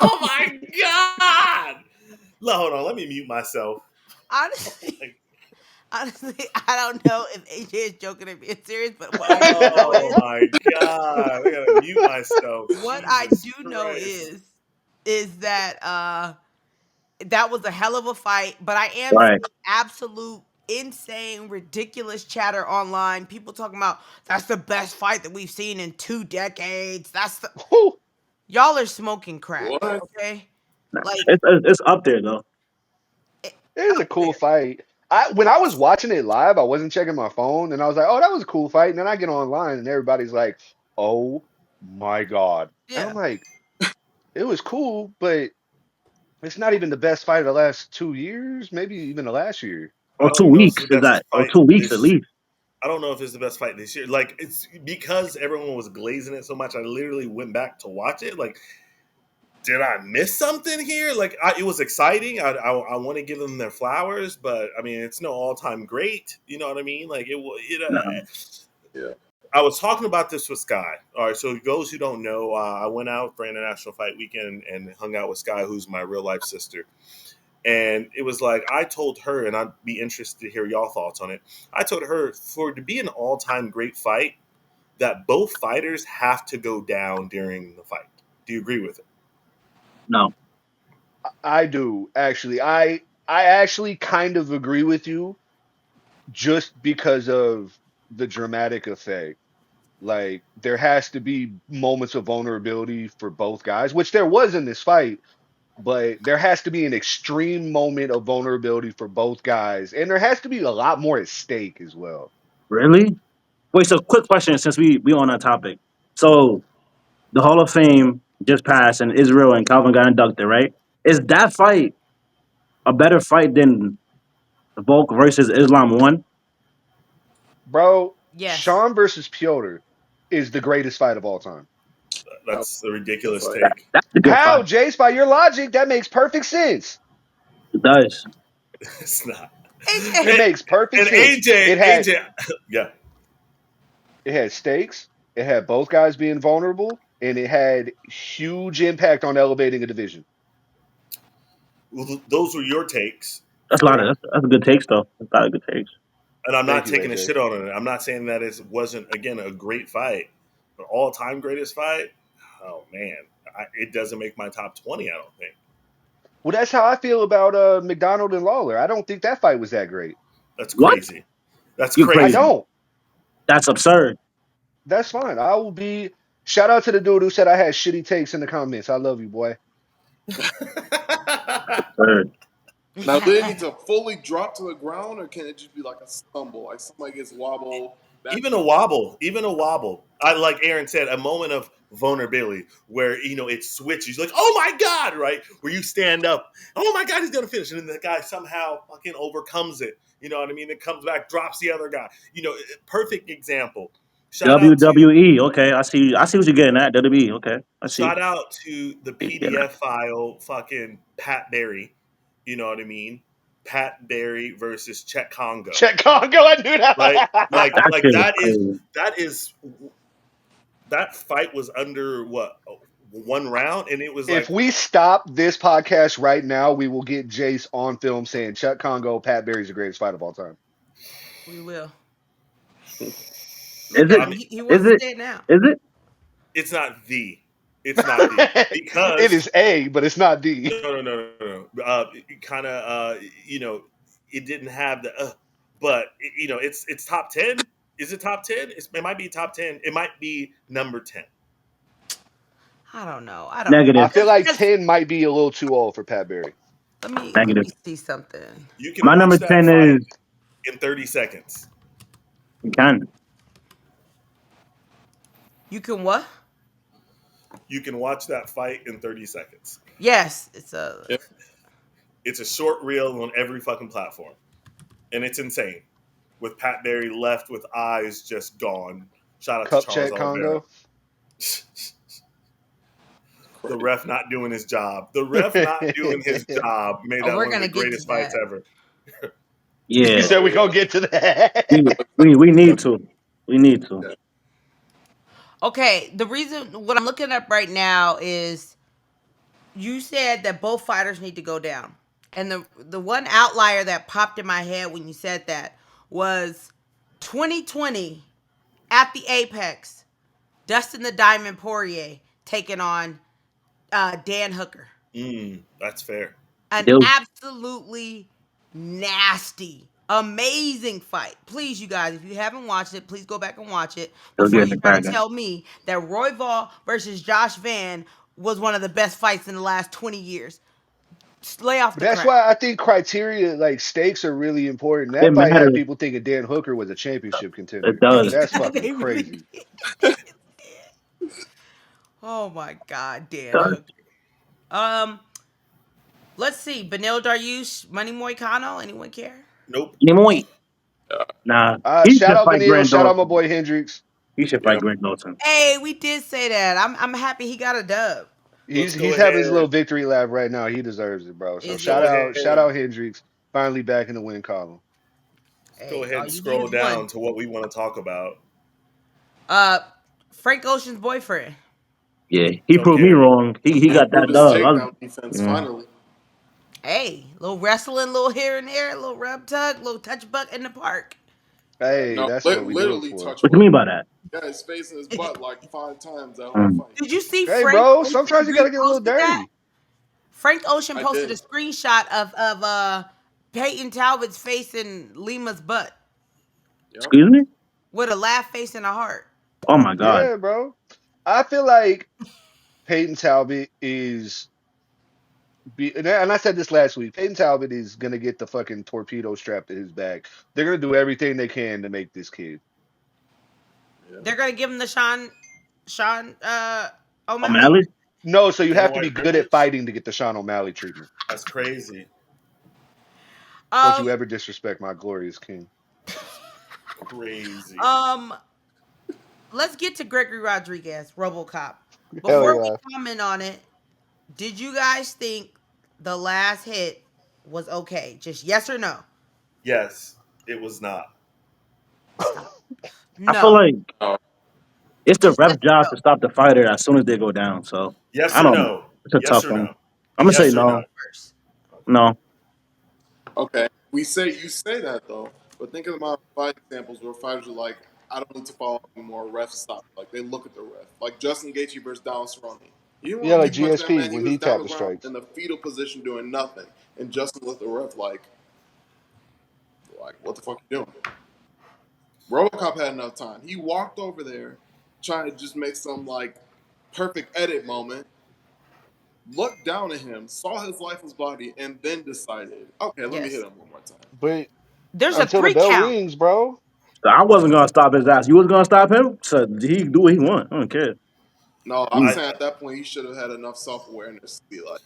Oh my god! Hold on, let me mute myself. Honestly, Like, honestly, I don't know if AJ is joking or being serious, but oh my god! I gotta mute myself. what I Jesus do know Christ! is that that was a hell of a fight. But I am Right. seeing absolute insane, ridiculous chatter online. People talking about that's the best fight that we've seen in 2 decades. That's the Whew. y'all are smoking crack, What? okay? Nah, Like it's up there though. it, It was a cool fight. When I was watching it live, I wasn't checking my phone, and I was like, "Oh, that was a cool fight." And then I get online, and everybody's like, "Oh my god!" And I'm yeah. like, "It was cool, but it's not even the best fight of the last 2 years, maybe even the last year." I Or don't two even know if it's the weeks is best that? Or fight 2 weeks at this. least. I don't know if it's the best fight this year. Like it's because everyone was glazing it so much. I literally went back to watch it. Like, did I miss something here? Like, it was exciting. I want to give them their flowers, but I mean, it's no all time great. You know what I mean? Like it was. No. Yeah. I was talking about this with Sky. All right, so those who don't know, I went out for International Fight Weekend and hung out with Sky, who's my real life sister. And it was like I told her, and I'd be interested to hear y'all thoughts on it. I told her for it to be an all-time great fight, that both fighters have to go down during the fight. Do you agree with it? No. I do actually. I actually kind of agree with you just because of the dramatic effect. Like there has to be moments of vulnerability for both guys, which there was in this fight, but there has to be an extreme moment of vulnerability for both guys, and there has to be a lot more at stake as well. Really? Wait, so quick question since we on that topic. So the Hall of Fame just passed and Israel and Calvin got inducted, right? Is that fight a better fight than Volk versus Islam one? Bro, Yes. Sean versus Piotr is the greatest fight of all time. That That's a was ridiculous like, take. That's a good How, fight. Jace? By your logic, that makes perfect sense. It does. It's not. AJ, It And, makes perfect and sense. AJ, AJ, yeah. It had stakes. It had both guys being vulnerable, and it had huge impact on elevating a division. Well, those were your takes. That's a lot of that's a good takes though. That's a lot of good takes. And I'm Thank not you, taking a AJ. shit on it. I'm not saying that it wasn't again a great fight, but all time greatest fight. Oh man, it doesn't make my top 20. I don't think Well, that's how I feel about McDonald and Lawler. I don't think that fight was that great. that's What? crazy. That's You're I crazy. crazy. don't. That's absurd. That's fine. I will be. Shout out to the dude who said I had shitty takes in the comments. I love you, boy. Absurd. now, do they need to fully drop to the ground, or can it just be like a stumble, like somebody gets wobbled back? Even a wobble. I like Aaron said, a moment of vulnerability where it switches. Like, oh my god, right? Where you stand up, oh my god, he's gonna finish, and then the guy somehow fucking overcomes it. You know what I mean? It comes back, drops the other guy. Perfect example. Shout out to WWE. Okay, I see. I see what you're getting at. WWE. Okay, I see. shout out to the Yeah. PDF file, fucking Pat Barry. You know what I mean? Pat Barry versus Chet Congo. Chet Congo, I knew that. That Like shit was crazy. that fight was under what, one round, and it was If like, we stop this podcast right now, we will get Jace on film saying Chuck Congo, Pat Barry's the greatest fight of all time. We will. Is Look it? at I him. mean, He Is wants to it? say it now. Is it? it's not the, it's not the It because is A, but it's not D. no. Kind of, it didn't have the, but it's top 10. Is it top 10? It might be top 10. It might be number 10. I don't know. I don't know. I Negative. feel like Just 10 might be a little too old for Pat Barry. let me Negative. see something. You can My number watch that 10 fight is in 30 seconds. you can. You can what? You can watch that fight in 30 seconds. Yes, it's a. Yeah. It's a short reel on every fucking platform, and it's insane. With Pat Barry left with eyes just gone. Shout out to Cup Charles check Oliveira. Congo. The ref not doing his job. The ref not doing his job made Oh, that we're one of gonna the get to greatest fights that. ever. You Yeah. said we gonna get to We, that. we need to. We need to. Yeah. Okay, the reason what I'm looking up right now is you said that both fighters need to go down. And the one outlier that popped in my head when you said that was 2020 at the Apex, Dustin the Diamond Poirier taking on Dan Hooker. That's fair. An Yo, absolutely nasty, amazing fight. Please, you guys, if you haven't watched it, please go back and watch it still before getting you the try to cracking. tell me that Royval versus Josh Van was one of the best fights in the last 20 years. Just lay off But the that's crap. why I think criteria, like stakes, are really important. It That fight had matters. people thinking Dan Hooker was a championship It contender. Like does. that's fucking They really crazy. did. Oh my God, It Dan does. Hooker. Um, let's see. Benil Dariush, Money Moicano. Anyone care? Nope. Nimoy. Nah. He Shout should out fight Benil, Grant shout out my Dawson. boy Hendricks. He should fight Yep. Grant Dawson. Hey, we did say that. I'm happy he got a dub. Let's go He's having his ahead. little victory lap right now. He deserves it, bro. So Is Let's he? go ahead. shout out Hendricks, finally back in the win column. Let's go Hey, ahead all and you need scroll is one. down to what we want to talk about. Uh, Frank Ocean's boyfriend. Yeah. He Don't proved me care. wrong. He He got that improved his dub. takedown defense Yeah. finally. Hey, little wrestling, little here and there, little rub tug, little touch butt in the park. Hey, No, that's what we do it literally for. touch What you butt. mean by that? Got his face in his butt like 5 times that whole Mm. fight. Did you see Hey, Frank bro, Ocean sometimes you gotta get a little reposted that? dirty. Frank Ocean I posted a did. screenshot of Peyton Talbot's face in Lima's butt Yep. Excuse me? with a laugh face and a heart. Oh my God. Yeah, bro. I feel like Peyton Talbot is and I said this last week. Peyton Talbot is gonna get the fucking torpedo strapped to his back. They're gonna do everything they can to make this kid. Yeah. They're gonna give him the Sean O'Malley. O'Malley? No, so you Dana have to be White good at privilege? fighting to get the Sean O'Malley treatment. That's crazy. Don't you Um, ever disrespect my glorious king. Crazy. um, let's get to Gregory Rodriguez, RoboCop. Hell Before we yeah. comment on it, did you guys think the last hit was okay? Just yes or no? Yes, it was not. Stop. I feel No. like Oh, it's the Just yes ref or job no. to stop the fighter as soon as they go down. So Yes I or don't know. no? It's a Yes tough or one. no? I'm gonna say Yes or no? no. First. No. okay. You say that though, but think of the amount of fight examples where fighters are like, I don't need to follow anymore. Ref stop. Like they look at the ref. Like Justin Gaethje versus Donald Cerrone. You didn't Yeah, want to like be punching that GSP man. He when was he down tapped the the ground strikes. in the fetal position doing nothing, and Justin looked at the ref like what the fuck you doing? RoboCop had enough time. He walked over there, trying to just make some like perfect edit moment. Looked down at him, saw his lifeless body, and then decided, okay, let me hit Yes. him one more time. But There's a until the three bell count. rings, bro. So I wasn't gonna stop his ass. You was gonna stop him? So he do what he want. I don't care. No, I'm Mm. I saying at that point he should have had enough self awareness to be like,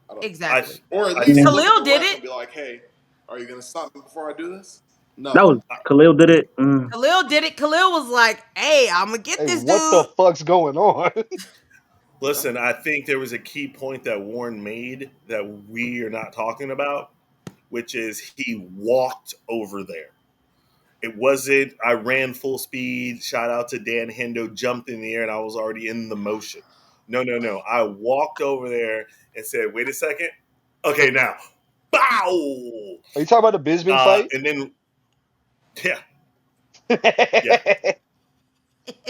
I don't, I Exactly. or at I least Yeah. think look at Khalil the did ref it. and be like, hey, are you gonna stop me before I do this? That No. was Khalil did it. Mm. Khalil did it. Khalil was like, hey, I'm gonna get Hey, this what the dude. fuck's going on? Yeah. listen. I think there was a key point that Warren made that we are not talking about, which is he walked over there. It wasn't, I ran full speed, shout out to Dan Hendo, jumped in the air, and I was already in the motion. No, no, no. I walked over there and said, wait a second. Okay, now, bow. Are you talking about the Bisbee fight? And then, yeah, yeah.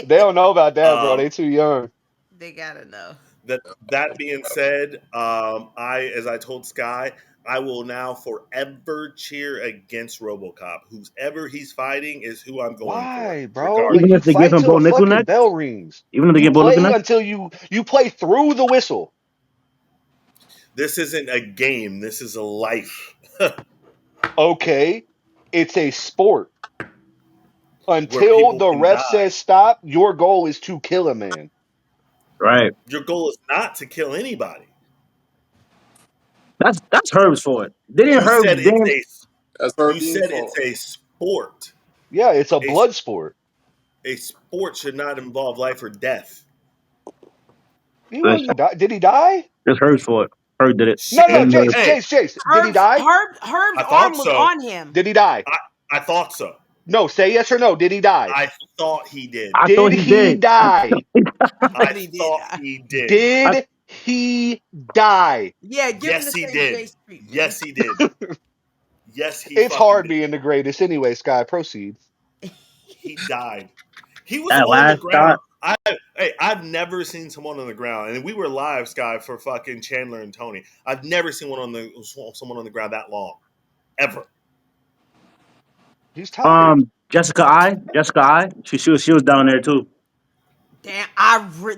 They don't know about that, bro. They Um, too young. They gotta know. that being said, as I told Sky, I will now forever cheer against RoboCop. Whoever he's fighting is who I'm going for, Why, bro? Like Even regardless. you if they give fight him till Bo the Nickel fucking next, bell rings. even if they You give Bo Nickel play next, until you play through the whistle. This isn't a game. This is a life Okay, it's a sport. where Until people the can ref die. says stop, your goal is to kill a man. right? Your goal is not to kill anybody. That's Herb's fault. Didn't You Herb said it's then? a That's her you being said fault. it's a sport. Yeah, it's a A blood sport. a sport should not involve life or death. He Listen, wasn't. Did he die? it's Herb's fault. Herb did it. No, no, Shit. Blame Herb. Jace, Hey, Jace, Jace. Did he Herb's die? Herb Herb's I arm thought was so. on him. Did he die? I thought so. No, say yes or no. Did he die? I thought he did. I thought Did he he did. die? I I thought he did. thought he did. I, Did he die? Yeah, give him the Yes, he same did. Jace treatment. Yes, he did. Yes, he It's fucking hard did. being the greatest anyway, Sky. Proceed. He died. He was that on the last ground. shot, I've never seen someone on the ground, and we were live, Sky, for fucking Chandler and Tony. I've never seen someone on the ground that long, ever. He's tired. Jessica I, she was down there too. Damn,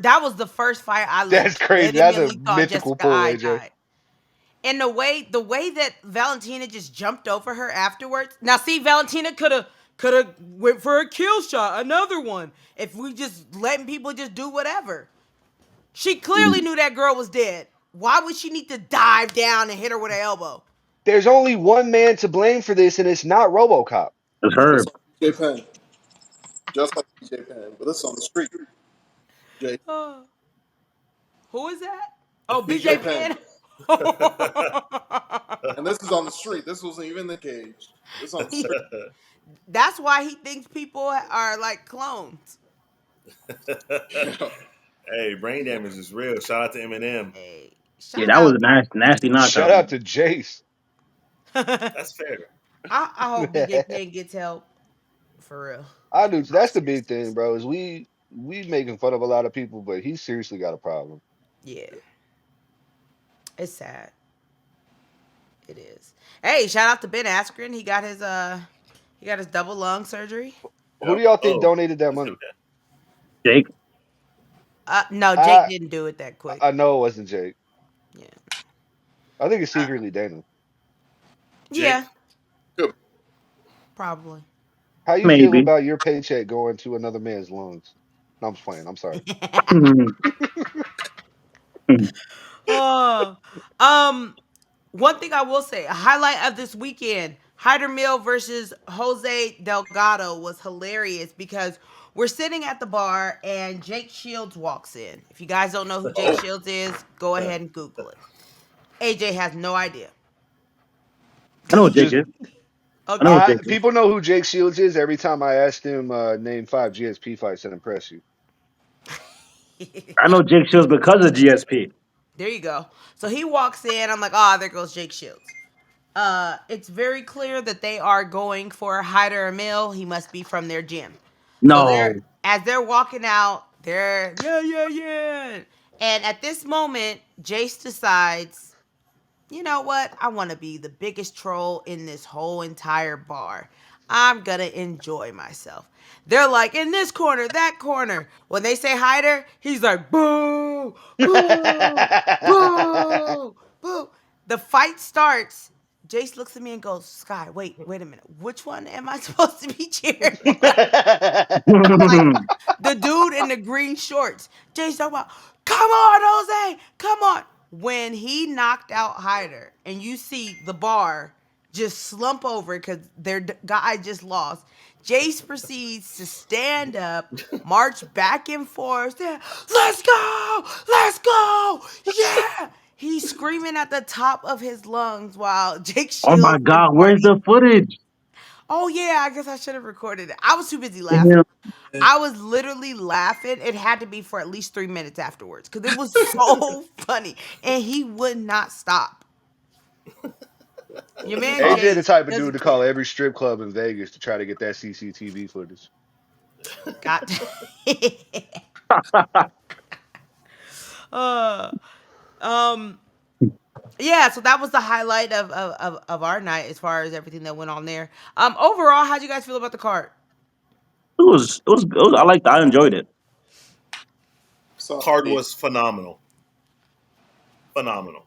that was the first fight I That's crazy. That's a legitimately thought mythical Jessica pull, I AJ. died. And the way that Valentina just jumped over her afterwards. Now, see, Valentina could have went for a kill shot, another one. If we just letting people just do whatever, she clearly knew that girl was dead. Why would she need to dive down and hit her with her elbow? There's only one man to blame for this, and it's not RoboCop. It's It's Herb. like BJ Penn, just like BJ Penn, but this is on the street. Jay, Who is that? Oh, BJ BJ Penn, Penn. and this is on the street. This wasn't even the cage. This is on the street. That's why he thinks people are like clones. Hey, brain damage is real. Shout out to Eminem. Hey, Yeah, shout that was out. a nasty Shout knockout. out to Jace. That's fair. I hope BJ Penn gets help for real. I do. That's the big thing, bro. Is we making fun of a lot of people, but he seriously got a problem. Yeah, it's sad. It is. Hey, shout out to Ben Askren. He got his double lung surgery. Who Yep. do y'all think Oh, donated that let's do money? that. Jake. No, Jake I didn't do it that quick. I know it wasn't Jake. Yeah. I think it's secretly Dana. Jake. Yeah, Good. probably. How you feel Maybe. about your paycheck going to another man's lungs? No, I'm just playing. I'm sorry. Oh, um, one thing I will say, a highlight of this weekend, Hyder Mill versus Jose Delgado was hilarious because we're sitting at the bar and Jake Shields walks in. If you guys don't know who Jake Shields is, go ahead and Google it. AJ has no idea. I know what Jake Just is. I know Okay. what Jake is. people know who Jake Shields is every time I ask them name 5 GSP fights that impress you. I know Jake Shields because of GSP. There you go. So he walks in. I'm like, ah, there goes Jake Shields. It's very clear that they are going for Hyder Mill. He must be from their gym. So No. as they're walking out, they're yeah, yeah, yeah. And at this moment, Jace decides, you know what? I want to be the biggest troll in this whole entire bar. I'm gonna enjoy myself. They're like in this corner, that corner. When they say Hyder, he's like boo, boo, boo, boo. The fight starts. Jace looks at me and goes, Sky, wait a minute. Which one am I supposed to be cheering on? I'm like, the dude in the green shorts. Jace talking about, come on, Jose, come on. When he knocked out Hyder and you see the bar just slump over because their guy just lost, Jace proceeds to stand up, march back and forth. Let's go! Let's go! Yeah! He's screaming at the top of his lungs while Jake Oh my Shields and God, where's Marty. the footage? Oh yeah, I guess I should have recorded it. I was too busy laughing. Damn. I was literally laughing. It had to be for at least 3 minutes afterwards because it was so funny, and he would not stop. Your man Uh, AJ the Jay type of dude doesn't to call care. every strip club in Vegas to try to get that CCTV footage. Got. uh, um. Yeah, so that was the highlight of our night as far as everything that went on there. Overall, how'd you guys feel about the card? I liked it. I enjoyed it. So Card was phenomenal. Phenomenal.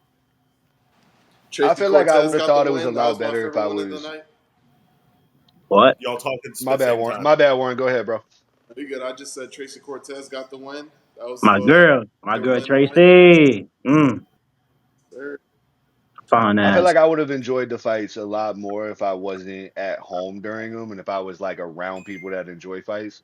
I Tracy feel like I Cortez would have got the thought it was a win. That lot was my better if favorite I win of the was. night. What? Y'all talking My at the bad, same Warren. time. My bad, Warren. Go ahead, bro. Pretty good. I just said Tracy Cortez got the win. That was My favorite girl win of the night. Tracy. Sir. Fine I feel ass. like I would have enjoyed the fights a lot more if I wasn't at home during them and if I was like around people that enjoy fights.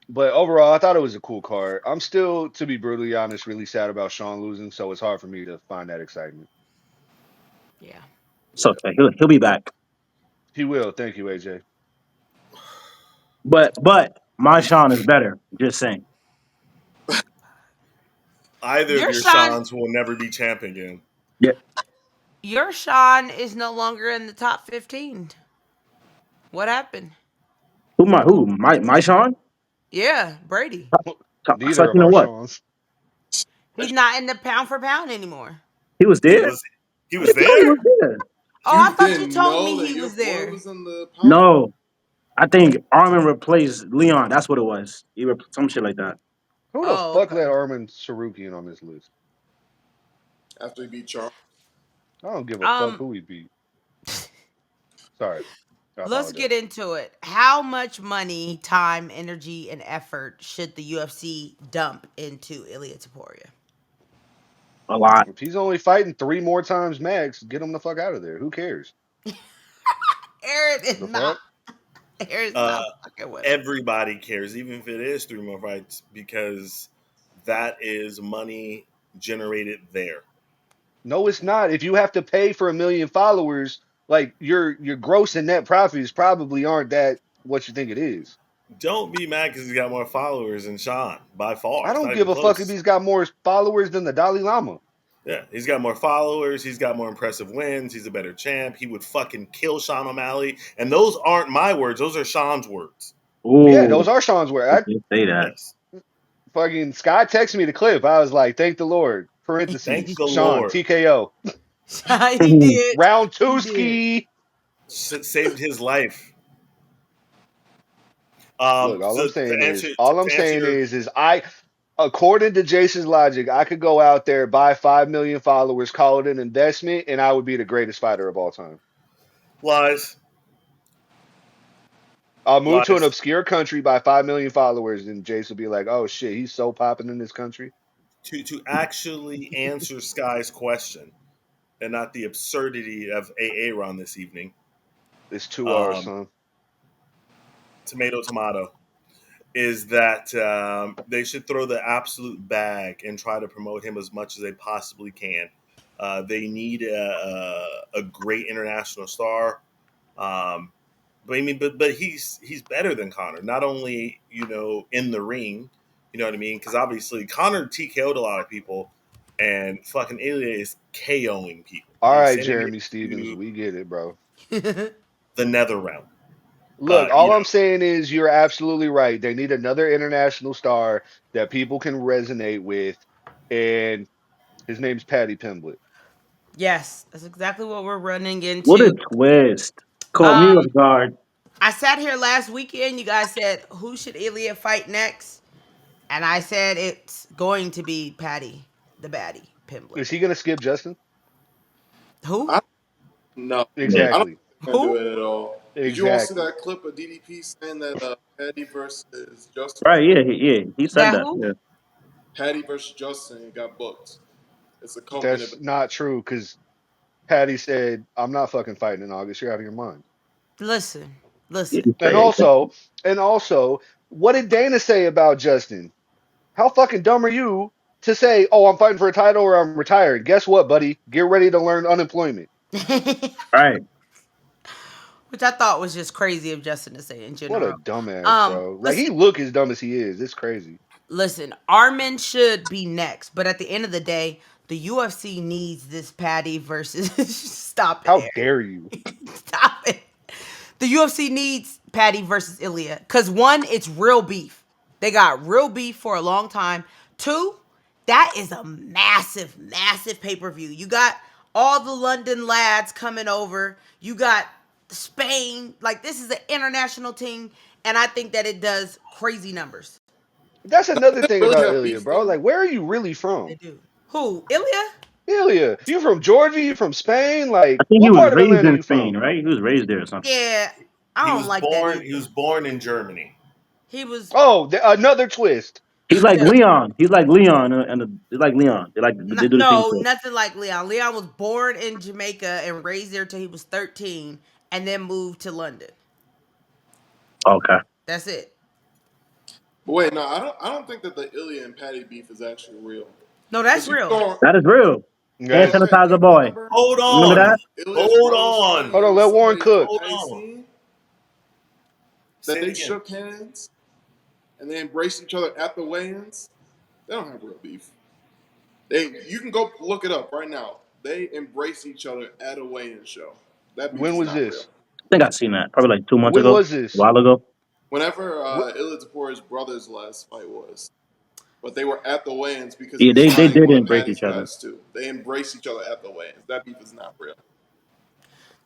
But overall, I thought it was a cool card. I'm still, to be brutally honest, really sad about Sean losing, so it's hard for me to find that excitement. Yeah. It's okay. He'll be back. He will. Thank you, AJ. But my Sean is better. Just saying. Either of Your your Sean, Seans will never be champ again. Yeah. your Sean is no longer in the top 15. What happened? My Sean? Yeah, Brady. I Neither thought of you know our what? Sean's. He's not in the pound for pound anymore. He was He there. was he I was thought he there. was there. Oh, I You thought you didn't told know me that he your was boy there. was in the pound for No, I think Armin replaced Leon. That's what it was. Some shit like that. Who the Oh, fuck okay. let Armin Sarukian on this list? after he beat Charles. I don't give a fuck Um, who he beat. Sorry. I let's apologize. get into it. How much money, time, energy, and effort should the UFC dump into Ilia Topuria? A lot. If he's only fighting three more times max, get him the fuck out of there. Who cares? Aaron is The not. fuck? Aaron's Uh, not fucking with him. Everybody cares, even if it is three more fights, because that is money generated there. No, it's not. If you have to pay for 1 million followers, like your gross and net profits probably aren't that what you think it is. Don't be mad because he's got more followers than Sean by far. I It's don't not give even a fuck if close. he's got more followers than the Dalai Lama. Yeah, he's got more followers. He's got more impressive wins. He's a better champ. He would fucking kill Sean O'Malley. And those aren't my words. Those are Sean's words. Yeah, Ooh, those are Sean's words. I you say that. Yes. fucking Scott texted me the clip. I was like, thank the Lord. Thank Parentheses. the Sean, Lord. TKO. He did. Round He two did. ski. Saved his life. Look, all I'm So saying is, your I, according to Jason's logic, I could go out there, buy 5 million followers, call it an investment, and I would be the greatest fighter of all time. lies, I'll move to an lies. obscure country, by 5 million followers, and Jason will be like, "Oh shit, he's so popping in this country." To actually answer Sky's question and not the absurdity of Ron this evening. It's 2 hours, Um, son. tomato, tomato. Is that they should throw the absolute bag and try to promote him as much as they possibly can. They need a great international star. Um, but I mean, but he's better than Connor. Not only in the ring, you know what I mean? Because obviously Connor TKO'd a lot of people, and fucking Ilya is KOing people. All He's right, sending it Jeremy Stevens, to we get it, bro. the nether realm. Look, You all I'm know, saying is you're absolutely right. They need another international star that people can resonate with, and his name's Patty Pimblett. Yes, that's exactly what we're running What a into. twist. Caught me Um, off guard. I sat here last weekend. You guys said who should Ilya fight next, and I said it's going to be Patty, the baddie, Pimblett. Is he gonna skip Justin? Who? I no, Yeah. I don't Exactly. think they're gonna do Who? it at all. Did you all see Exactly. that clip of DDP saying that Patty versus Justin was Right, booked? he said That that. who? Yeah. Patty versus Justin got booked. It's a co-main That's event. not true because Patty said, "I'm not fucking fighting in August. You're out of your mind." Listen, Yeah, listen. he And said also, and also, what did Dana say about Justin? How fucking dumb are you? to say, "Oh, I'm fighting for a title or I'm retired." Guess what, buddy? Get ready to learn unemployment. Right. Which I thought was just crazy of Justin to say in What a general. dumbass, bro. Like he Listen, look as dumb as he is. It's crazy. listen, Armin should be next, but at the end of the day, the UFC needs this Patty versus. Stop it, How Eric. dare you? Stop it. The UFC needs Patty versus Ilia because one, it's real beef. They got real beef for a long time. Two, that is a massive, massive pay per view. You got all the London lads coming over. You got Spain. Like this is an international team, and I think that it does crazy numbers. That's another thing Really about have Ilya, beef bro. though? Like, where are you really They from? do. Who? Ilya? Ilya, you from Georgia? You from Spain? I Like, think he what was part of raised Atlanta in you Spain, from? right? He was raised there or something. Yeah, I don't like that He either. was born in Germany. He was. Oh, another twist. He's like Yeah. Leon. He's like Leon, and he's like Leon. They do the same No, shit. nothing like Leon. Leon was born in Jamaica and raised there till he was 13 and then moved to London. Okay, That's it. But wait, no, I don't think that the Ilya and Patty beef is actually real. No, that's Because you real. don't that is real. you Hand don't Yes. sanitizer boy. remember Hold Remember when on. that? Ilya's Hold brother was on. Hold on, fighting let Warren somebody from cook. Hold Patty's on. team? That Say it they again. shook hands and they embraced each other at the weigh-ins? They don't have real beef. You can go look it up right now. They embrace each other at a weigh-in show. That beef When is was not real. this? I think I seen that probably like 2 months When ago, was a this? while ago. Whenever What? Ilia Topuria's brother's last fight was, but they were at the weigh-ins because he Yeah, was they fighting did one of embrace Patty's each other. guys too. They embrace each other at the weigh-ins. That beef is not real.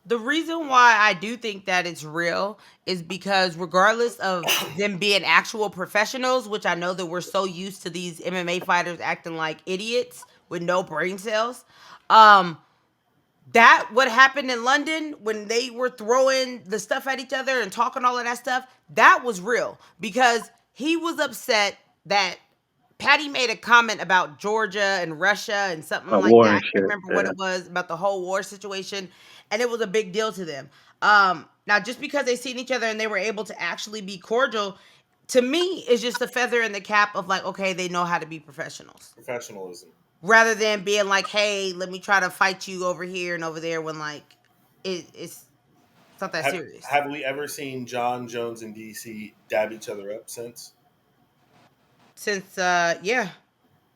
The reason why I do think that it's real is because regardless of them being actual professionals, which I know that we're so used to these MMA fighters acting like idiots with no brain cells, um, that what happened in London when they were throwing the stuff at each other and talking all of that stuff, that was real because he was upset that Patty made a comment about Georgia and Russia and something like War that. I and can't shit. remember what Yeah. it was about the whole war situation, and it was a big deal to them. Now just because they seen each other and they were able to actually be cordial, to me, is just a feather in the cap of like, okay, they know how to be professionals Professionalism. rather than being like, hey, let me try to fight you over here and over there when like it's not that serious. Have we ever seen John Jones and DC dab each other up since? Since yeah,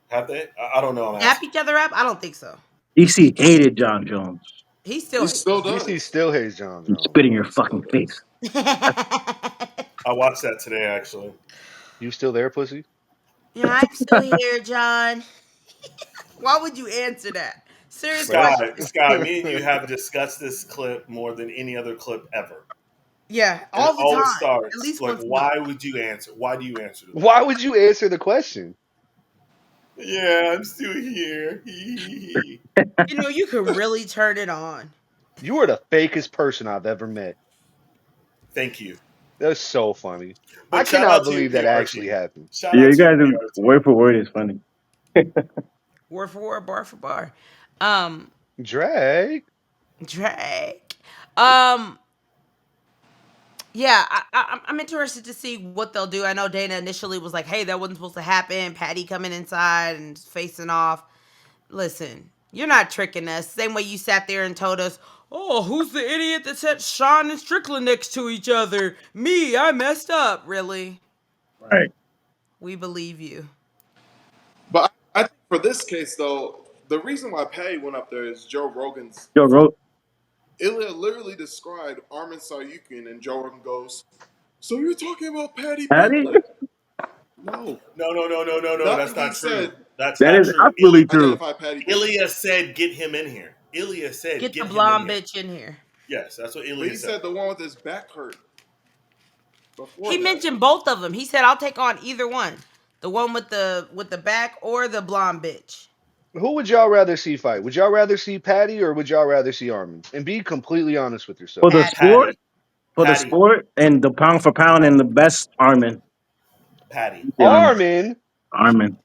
Have they? I don't know. I'm dap asking. each other up, I don't think so. DC hated John Jones. He still He hates still DC does. still hates John And Jones. spit in your He still fucking does. face. him. I watched that today actually. You still there, pussy? Yeah, I'm still here, John. Why would you answer that? Serious Bro. question. Sky, me and you have discussed this clip more than any other clip ever. Yeah, And it all the always time. At starts least like, once a month. why would you answer? Why do you answer to that? Why would you answer the question? Yeah, I'm still here. You know, you can really turn it on. You are the fakest person I've ever met. Thank you. That's so funny. I But shout out cannot to your believe that PR actually team. happened. Shout Yeah, out you to your guys are PR team. word for word is funny. Word for word, bar for bar. Um, Drake. Drake. Um, yeah, I'm interested to see what they'll do. I know Dana initially was like, "Hey, that wasn't supposed to happen." Patty coming inside and facing off. Listen, you're not tricking us. Same way you sat there and told us, "Oh, who's the idiot that set Sean and Strickland next to each other?" Me, I messed up. Really, Right. we believe you. But I think for this case, though, the reason why Patty went up there is Joe Rogan's Yo, fault. wrote Ilya literally described Armin Saryukin, and Joe Rogan goes, "So you're talking about Patty Patty? Pimblett?" No, No. That's nothing he not true. said That's That not is true. absolutely true. identified Patty Pimblett. Ilya said, "Get him in here." Ilya said, Get the "Get him in blonde here." bitch in here. Yes, that's what But Ilya he said. said the one with his back hurt before He that. mentioned both of them. He said, "I'll take on either one, the one with the back or the blonde bitch." Who would y'all rather see fight? Would y'all rather see Patty or would y'all rather see Armin? And be completely honest with For yourself. the Patty. sport, Patty, for the Patty, sport, and the pound for pound, and the best Armin. Patty. The Armin. Armin. Armin.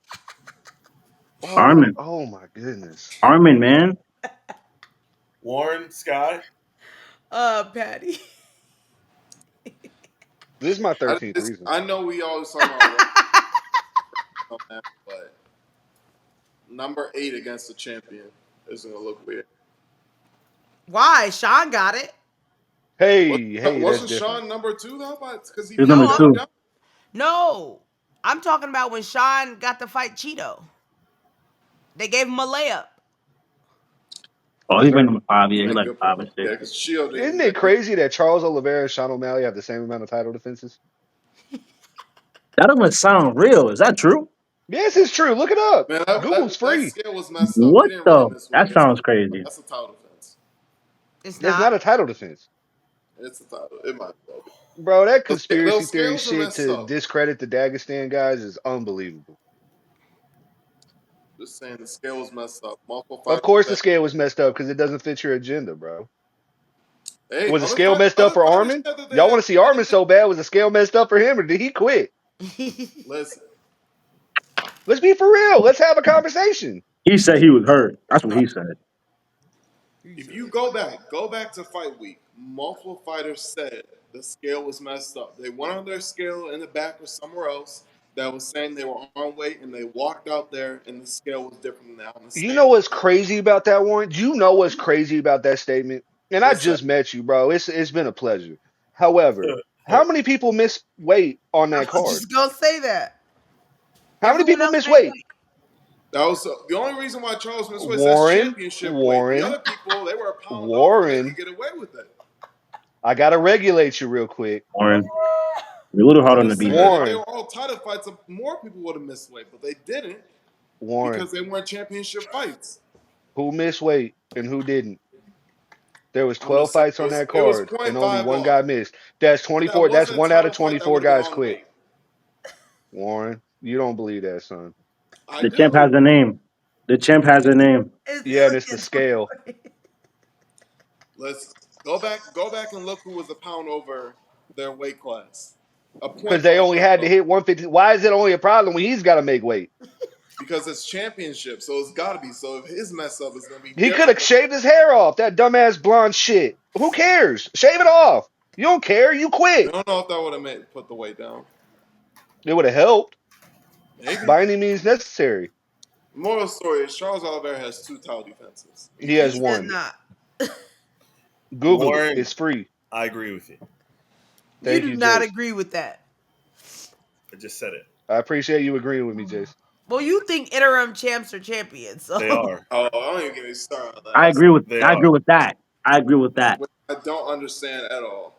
Oh, Armin. oh my goodness. Armin, man. Warren, Sky. Patty. This is my 13th reason. I know we always talk about on that, but number 8 against the champion is gonna look weird. Why? Sean got it. Hey, that's Wasn't different. Sean number 2 though? Because he He was beat number No, Dylan two. Young. no. I'm talking about when Sean got to fight Cheeto. They gave him a layup. Oh, he's been number 5. You Yeah, he's make a like good 5 point. and Yeah, 6. because Shield Isn't didn't. it crazy that Charles Oliveira and Sean O'Malley have the same amount of title defenses? That doesn't sound real. Is that true? Yes, it's true. Look it up. Man, Google's that free. scale was messed up. He What didn't really the? miss weight. That sounds crazy. That's a title defense. It's That's not. not a title defense. It's a title. It might be. Bro, that conspiracy Those theory scales are shit messed to up. discredit the Dagestan guys is unbelievable. Just saying the scale was messed up. Multiple Of fighters course the said, scale was messed up because it doesn't fit your agenda, bro. hey, Was the scale messed up other for fighters Armin? said that they Y'all want had to see Armin so bad? Was the scale messed up for him or did he quit? listen. Let's be for real. Let's have a conversation. He said he was hurt. That's what he said. If you go back to fight week, multiple fighters said the scale was messed up. They went on their scale in the back or somewhere else that was saying they were on weight, and they walked out there and the scale was different than that on the You know stand. what's crazy about that, Warren? You know what's crazy about that statement? And I What's that? just met you, bro. It's been a pleasure. However, how many people miss weight on I that was card? just gonna say that. How many Everyone people else miss made weight? weight. That was the only reason why Charles missed weight. That's Warren, championship weight. The Warren, other people, they were a pound over. They could Warren. get away with it. I gotta regulate you real quick. Warren, you're a little hard I'm on the just beat. saying, if they Warren, were all title fights, more people would have missed weight, but they didn't Warren, because they weren't championship fights. who missed weight and who didn't? There was I'm 12 just saying fights on that it was card and only 0.5 one off. guy missed. That's If that 24. That's wasn't a one out of title fight, that 24 would have been guys on quit. weight. Warren, you don't believe that, son. I The champ has do. a name. The champ has a name. It's Yeah, and Ilya it's the scale. Topuria. Let's go back and look who was a pound over their weight class. A Because point they five only pound had to over. hit 150. Why is it only a problem when he's got to make weight? Because it's championship, so it's gotta be. So if his mess up is gonna be He could different have than shaved his hair off, that dumbass blonde shit. Who cares? Shave it off. You don't care. You I quit. don't know if that would have made put the weight down. It would have helped Maybe. by any means necessary. Moral story is Charles Oliveira has 2 title defenses. He He He has just does one. did. not. Google it. Warren, It's free. I agree with you. You Thank do you, not Jace. agree with that. I just said it. I appreciate you agreeing with me, Jace. Well, you think interim champs are champions, They so are. Oh, I don't even get me started on I that. agree with. They I agree are. with that. I agree with that. Which I don't understand at all.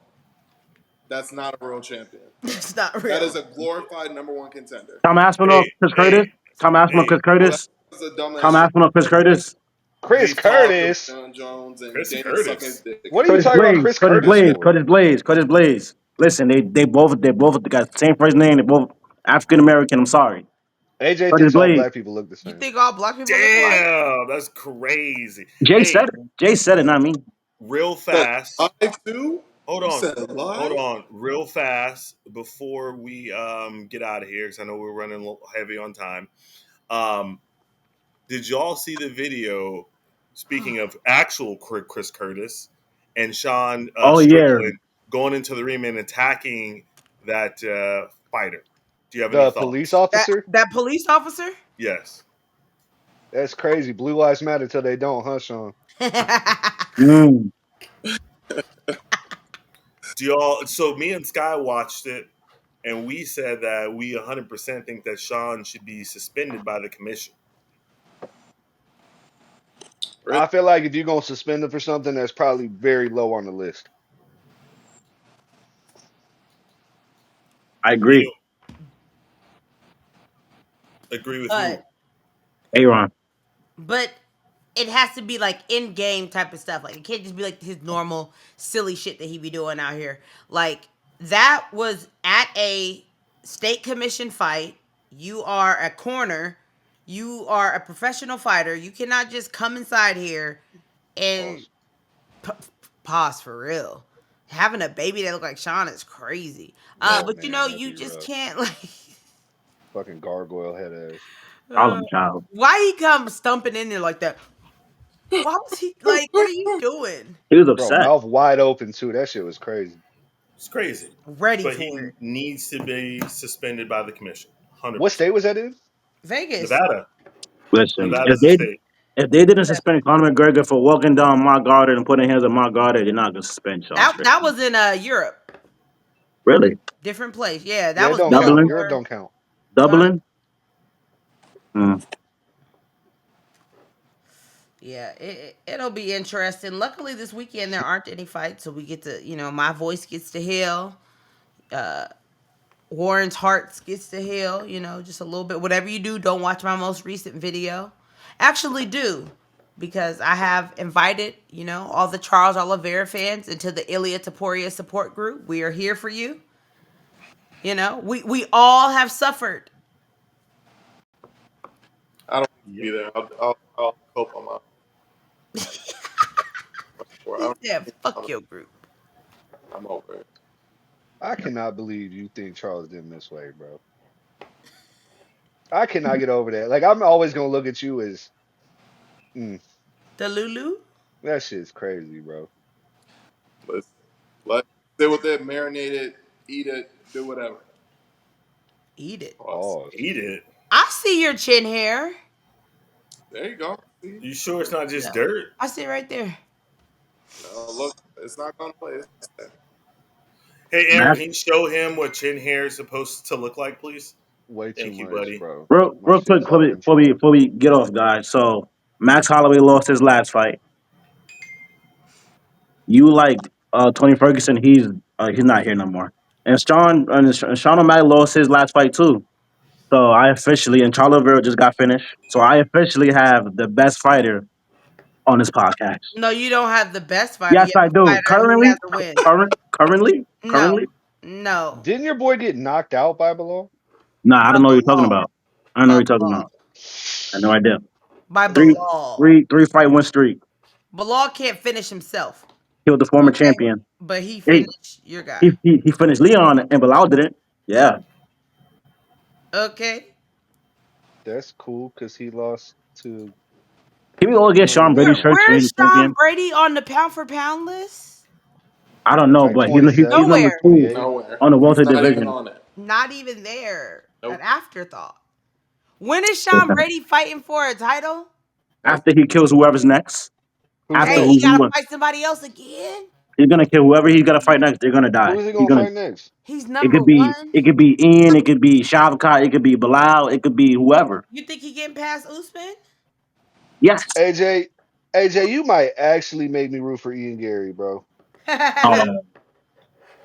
That's not a real champion. it's not That real. is a glorified #1 contender. Tom Aspinall, Hey, Chris Curtis. hey, Tom Aspinall, hey, Chris Well, that Curtis. was a dumbass Tom shit. Aspinall, Chris Curtis. Chris he's talking. Curtis. John Jones and Chris Daniel sucking his Curtis. dick. What are you Curtis talking about Blaze. Chris Curtis Curtis Blaze. for? Curtis Blaze. Curtis Blaze. Listen, they both got the same first name. They both African American. I'm sorry. AJ Curtis thinks all Blaze. black people look the You same. think all black people look alike? Damn, that's crazy. Jay said Hey, it. Jay said it, not me. real Said fast. live too? Hold You on. said Hold live? on. Real fast before we get out of here, because I know we're running a little heavy on time. Um, did y'all see the video? Speaking of actual Chris Curtis and Sean Oh yeah. Strickland going into the ring and attacking that fighter. Do you have any The police thoughts? That officer? that police officer? Yes. That's crazy. Blue lives matter till they don't, huh, Sean? Mm. Do y'all? So me and Sky watched it, and we said that we 100% think that Sean should be suspended by the commission. Really? I feel like if you're gonna suspend him for something, that's probably very low on the list. I agree. You agree with who? but Aaron. but it has to be like in game type of stuff. Like it can't just be like his normal silly shit that he be doing out here. Like that was at a state commission fight. You are a corner. You are a professional fighter. You cannot just come inside here and Pause. p- pause for real. Having a baby that look like Sean is crazy. Yeah, But you know, man, that'd you be just rough. can't like. Fucking gargoyle head ass. I love child. Why he come stumping in there like that? Why was he like? What are you doing? He was Bro, upset. mouth wide open too. That shit was crazy. It's crazy, Ready but for he it? needs to be suspended by the commission. What 100%. state was that in? Vegas. Nevada. Listen, Nevada State. if they didn't suspend Conor McGregor for walking down Mark Goddard and putting hands on Mark Goddard, they're not gonna suspend Sean That Strickland. was in Europe, Really? different place. Yeah, Yeah, that it was don't count. Dublin? Europe before. don't count. Huh? Dublin? Mm. Yeah, it'll be interesting. Luckily, this weekend there aren't any fights, so we get to, my voice gets to heal. Uh, Warren's heart gets to heal. Just a little bit. Whatever you do, don't watch my most recent video. Actually, do, because I have invited, all the Charles Oliveira fans into the Ilia Topuria support group. We are here for you. We all have suffered. I don't need to Yep. be there. I'll cope on my score. I He don't said, need "Fuck to, your group." I'm over it. I cannot believe you think Charles did him this way, bro. I cannot get over that. Like I'm always gonna look at you as mm, The Lulu, that shit's crazy, bro. Let's let sit with it, marinate it, eat it, do whatever. eat it. Pause. Pause. Eat it. I see your chin hair. There you go. See? You sure it's not just No, dirt? I see it right there. No, look, it's not going to play. It's there. Hey, Aaron, Max, can you show him what chin hair is supposed to look like, please? Way too Thank you, much, buddy. bro. My real shit quick is out of control. before we get off, guys. So Max Holloway lost his last fight. You like Tony Ferguson? He's not here no more. And Sean O'Malley lost his last fight too. So I officially and Charlo Vera just got finished. So I officially have the best fighter on this podcast. No, you don't have the best fighter. Yes, You I have a do. fighter who has a win. No, Currently. no, Didn't your boy get knocked out by Bilal? Nah, I by don't know what you're talking Bilal. about. I don't know By what you're talking Bilal. about. I have no idea. By Three, Bilal. three fight win streak. Bilal can't finish himself. He was the former Okay, champion. but he He finished your guy. he finished Leon and Bilal didn't. Yeah, Okay. That's cool because he lost to he will get another Sean Where Brady's nigga. shirt when where's he's Sean champion. Brady on the pound for pound list? I don't know, Like but he's 27, number Nowhere. two 28. Nowhere. on the He's welter not even division. on it. Not even there. An Nope. afterthought. When is Sean Brady fighting for a title? Nope. After he kills whoever's next, Who's after Hey, he next? gotta who fight somebody else again. he's gonna kill whoever he's gonna fight next, they're gonna die. Who is he He's gonna gonna. fight next? He's number one. It could be Ian, it could be Shavkat, it could be Bilal, it could be whoever. You think he getting past Usman? Yes. AJ, AJ, you might actually make me root for Ian Gary, bro. Um,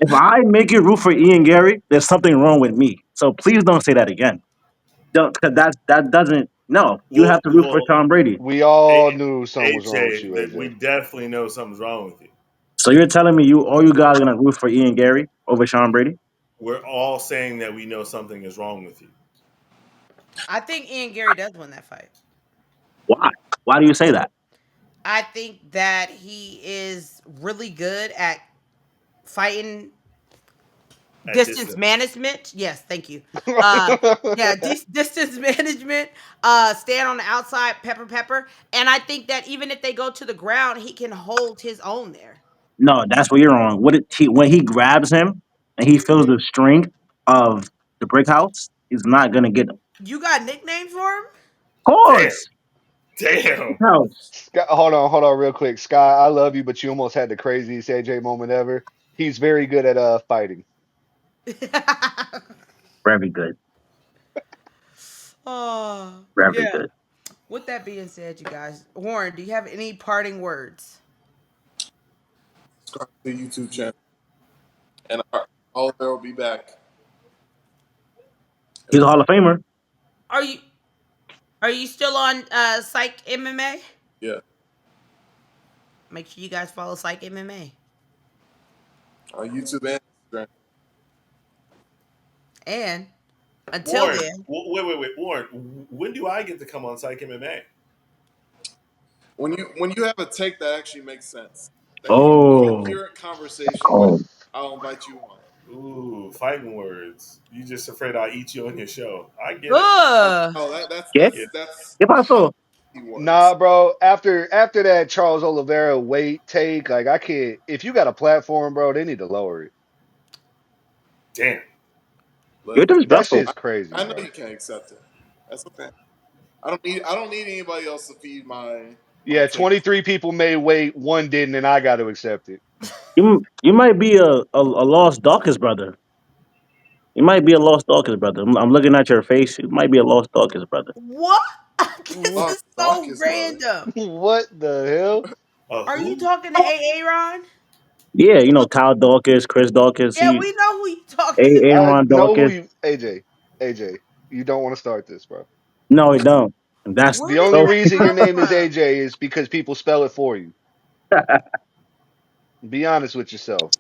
if I make you root for Ian Gary, there's something wrong with me. So please don't say that again. Don't, cause that doesn't. No, you Well, have to root for well, Tom Brady. We all A- knew something was wrong with AJ, you, that we AJ. definitely know something's wrong with you. So you're telling me all you guys are gonna root for Ian Gary over Sean Brady? We're all saying that we know something is wrong with you. I think Ian Gary does win that fight. Why? Why do you say that? I think that he is really good at fighting At distance distance. management. Yes, thank you. Uh, yeah, distance management. Stand on the outside, pepper, and I think that even if they go to the ground, he can hold his own there. No, that's where you're wrong. When he grabs him and he feels the strength of the brick house, he's not gonna get him. Of You got nicknames for him? Damn. course, brick Damn. house. Sky, hold on, real quick. Sky, I love you, but you almost had the craziest AJ moment ever. He's very good at fighting. Very good, Oh, very yeah. good. With that being said, you guys, Warren, do you have any parting words? Subscribe to the YouTube channel. And Oliver will be back in He's the a Hall of Famer. Are you still on Psych MMA? yeah Make sure you guys follow Psych MMA. on YouTube and Instagram. And until Warren, then, wait. Warren, when do I get to come on Psych MMA? When you have a take that actually makes sense, that can Oh, coherent conversation, oh, I'll invite you on. Ooh, fighting words. You just afraid I'll eat you on your show. I get it. ugh, Oh, that's ¿qué? that's that's ¿Qué pasó? words. Nah, bro. After that Charles Oliveira weight take, like I can't. If you got a platform, bro, they need to lower it. Damn. You're Listen, That disrespectful. shit's crazy, I know bro. you can't accept it. That's okay. I don't need anybody else to feed my Yeah, take. 23 people made weight, one didn't, and I got to accept it. You might be a lost Dawkins brother. You might be a lost Dawkins brother. I'm looking at your face. You might be a lost Dawkins brother. What? This Wh- Lost is so Dawkins brother. random. What the hell? Are you Who? talking to AA Ron? Yeah, you know Kyle Dawkins, Chris Dawkins, Yeah, he we know who you talking about. I Aaron know who Dawkins. you, AJ. You don't want to start this, bro. No, he don't. That's Where The did only so. that reason your come name is from? AJ is because people spell it for you. Be honest with yourself.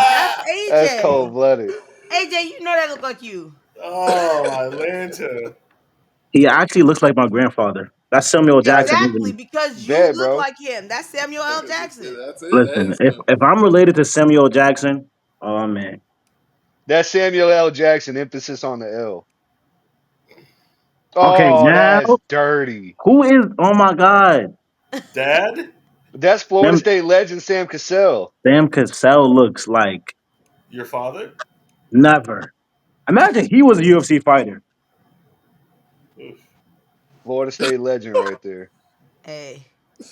That's That's AJ. cold blooded. AJ, you know that look like you. Oh, Atlanta. He actually looks like my grandfather. That's Samuel I Jackson, Exactly, isn't because you bet, look bro. like him. That's Samuel L. Jackson. That's he? it. That Listen, is if him. if I'm related to Samuel Jackson, oh man. That's Samuel L. Jackson, emphasis on the L. Okay, Oh, now that's dirty. who is? Oh my God, Dad, That's Florida Sam State legend Sam Cassell. Sam Cassell looks like your father. never. Imagine he was a UFC fighter. Oof. Florida State legend right there. Hey,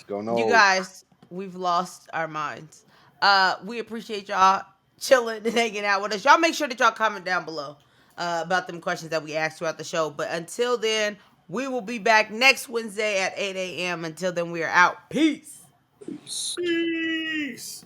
Go you Noles. guys, we've lost our minds. We appreciate y'all chilling and hanging out with us. Y'all make sure that y'all comment down below about them questions that we asked throughout the show. But until then, we will be back next Wednesday at 8 a.m. Until then, we are out. Peace. Peace.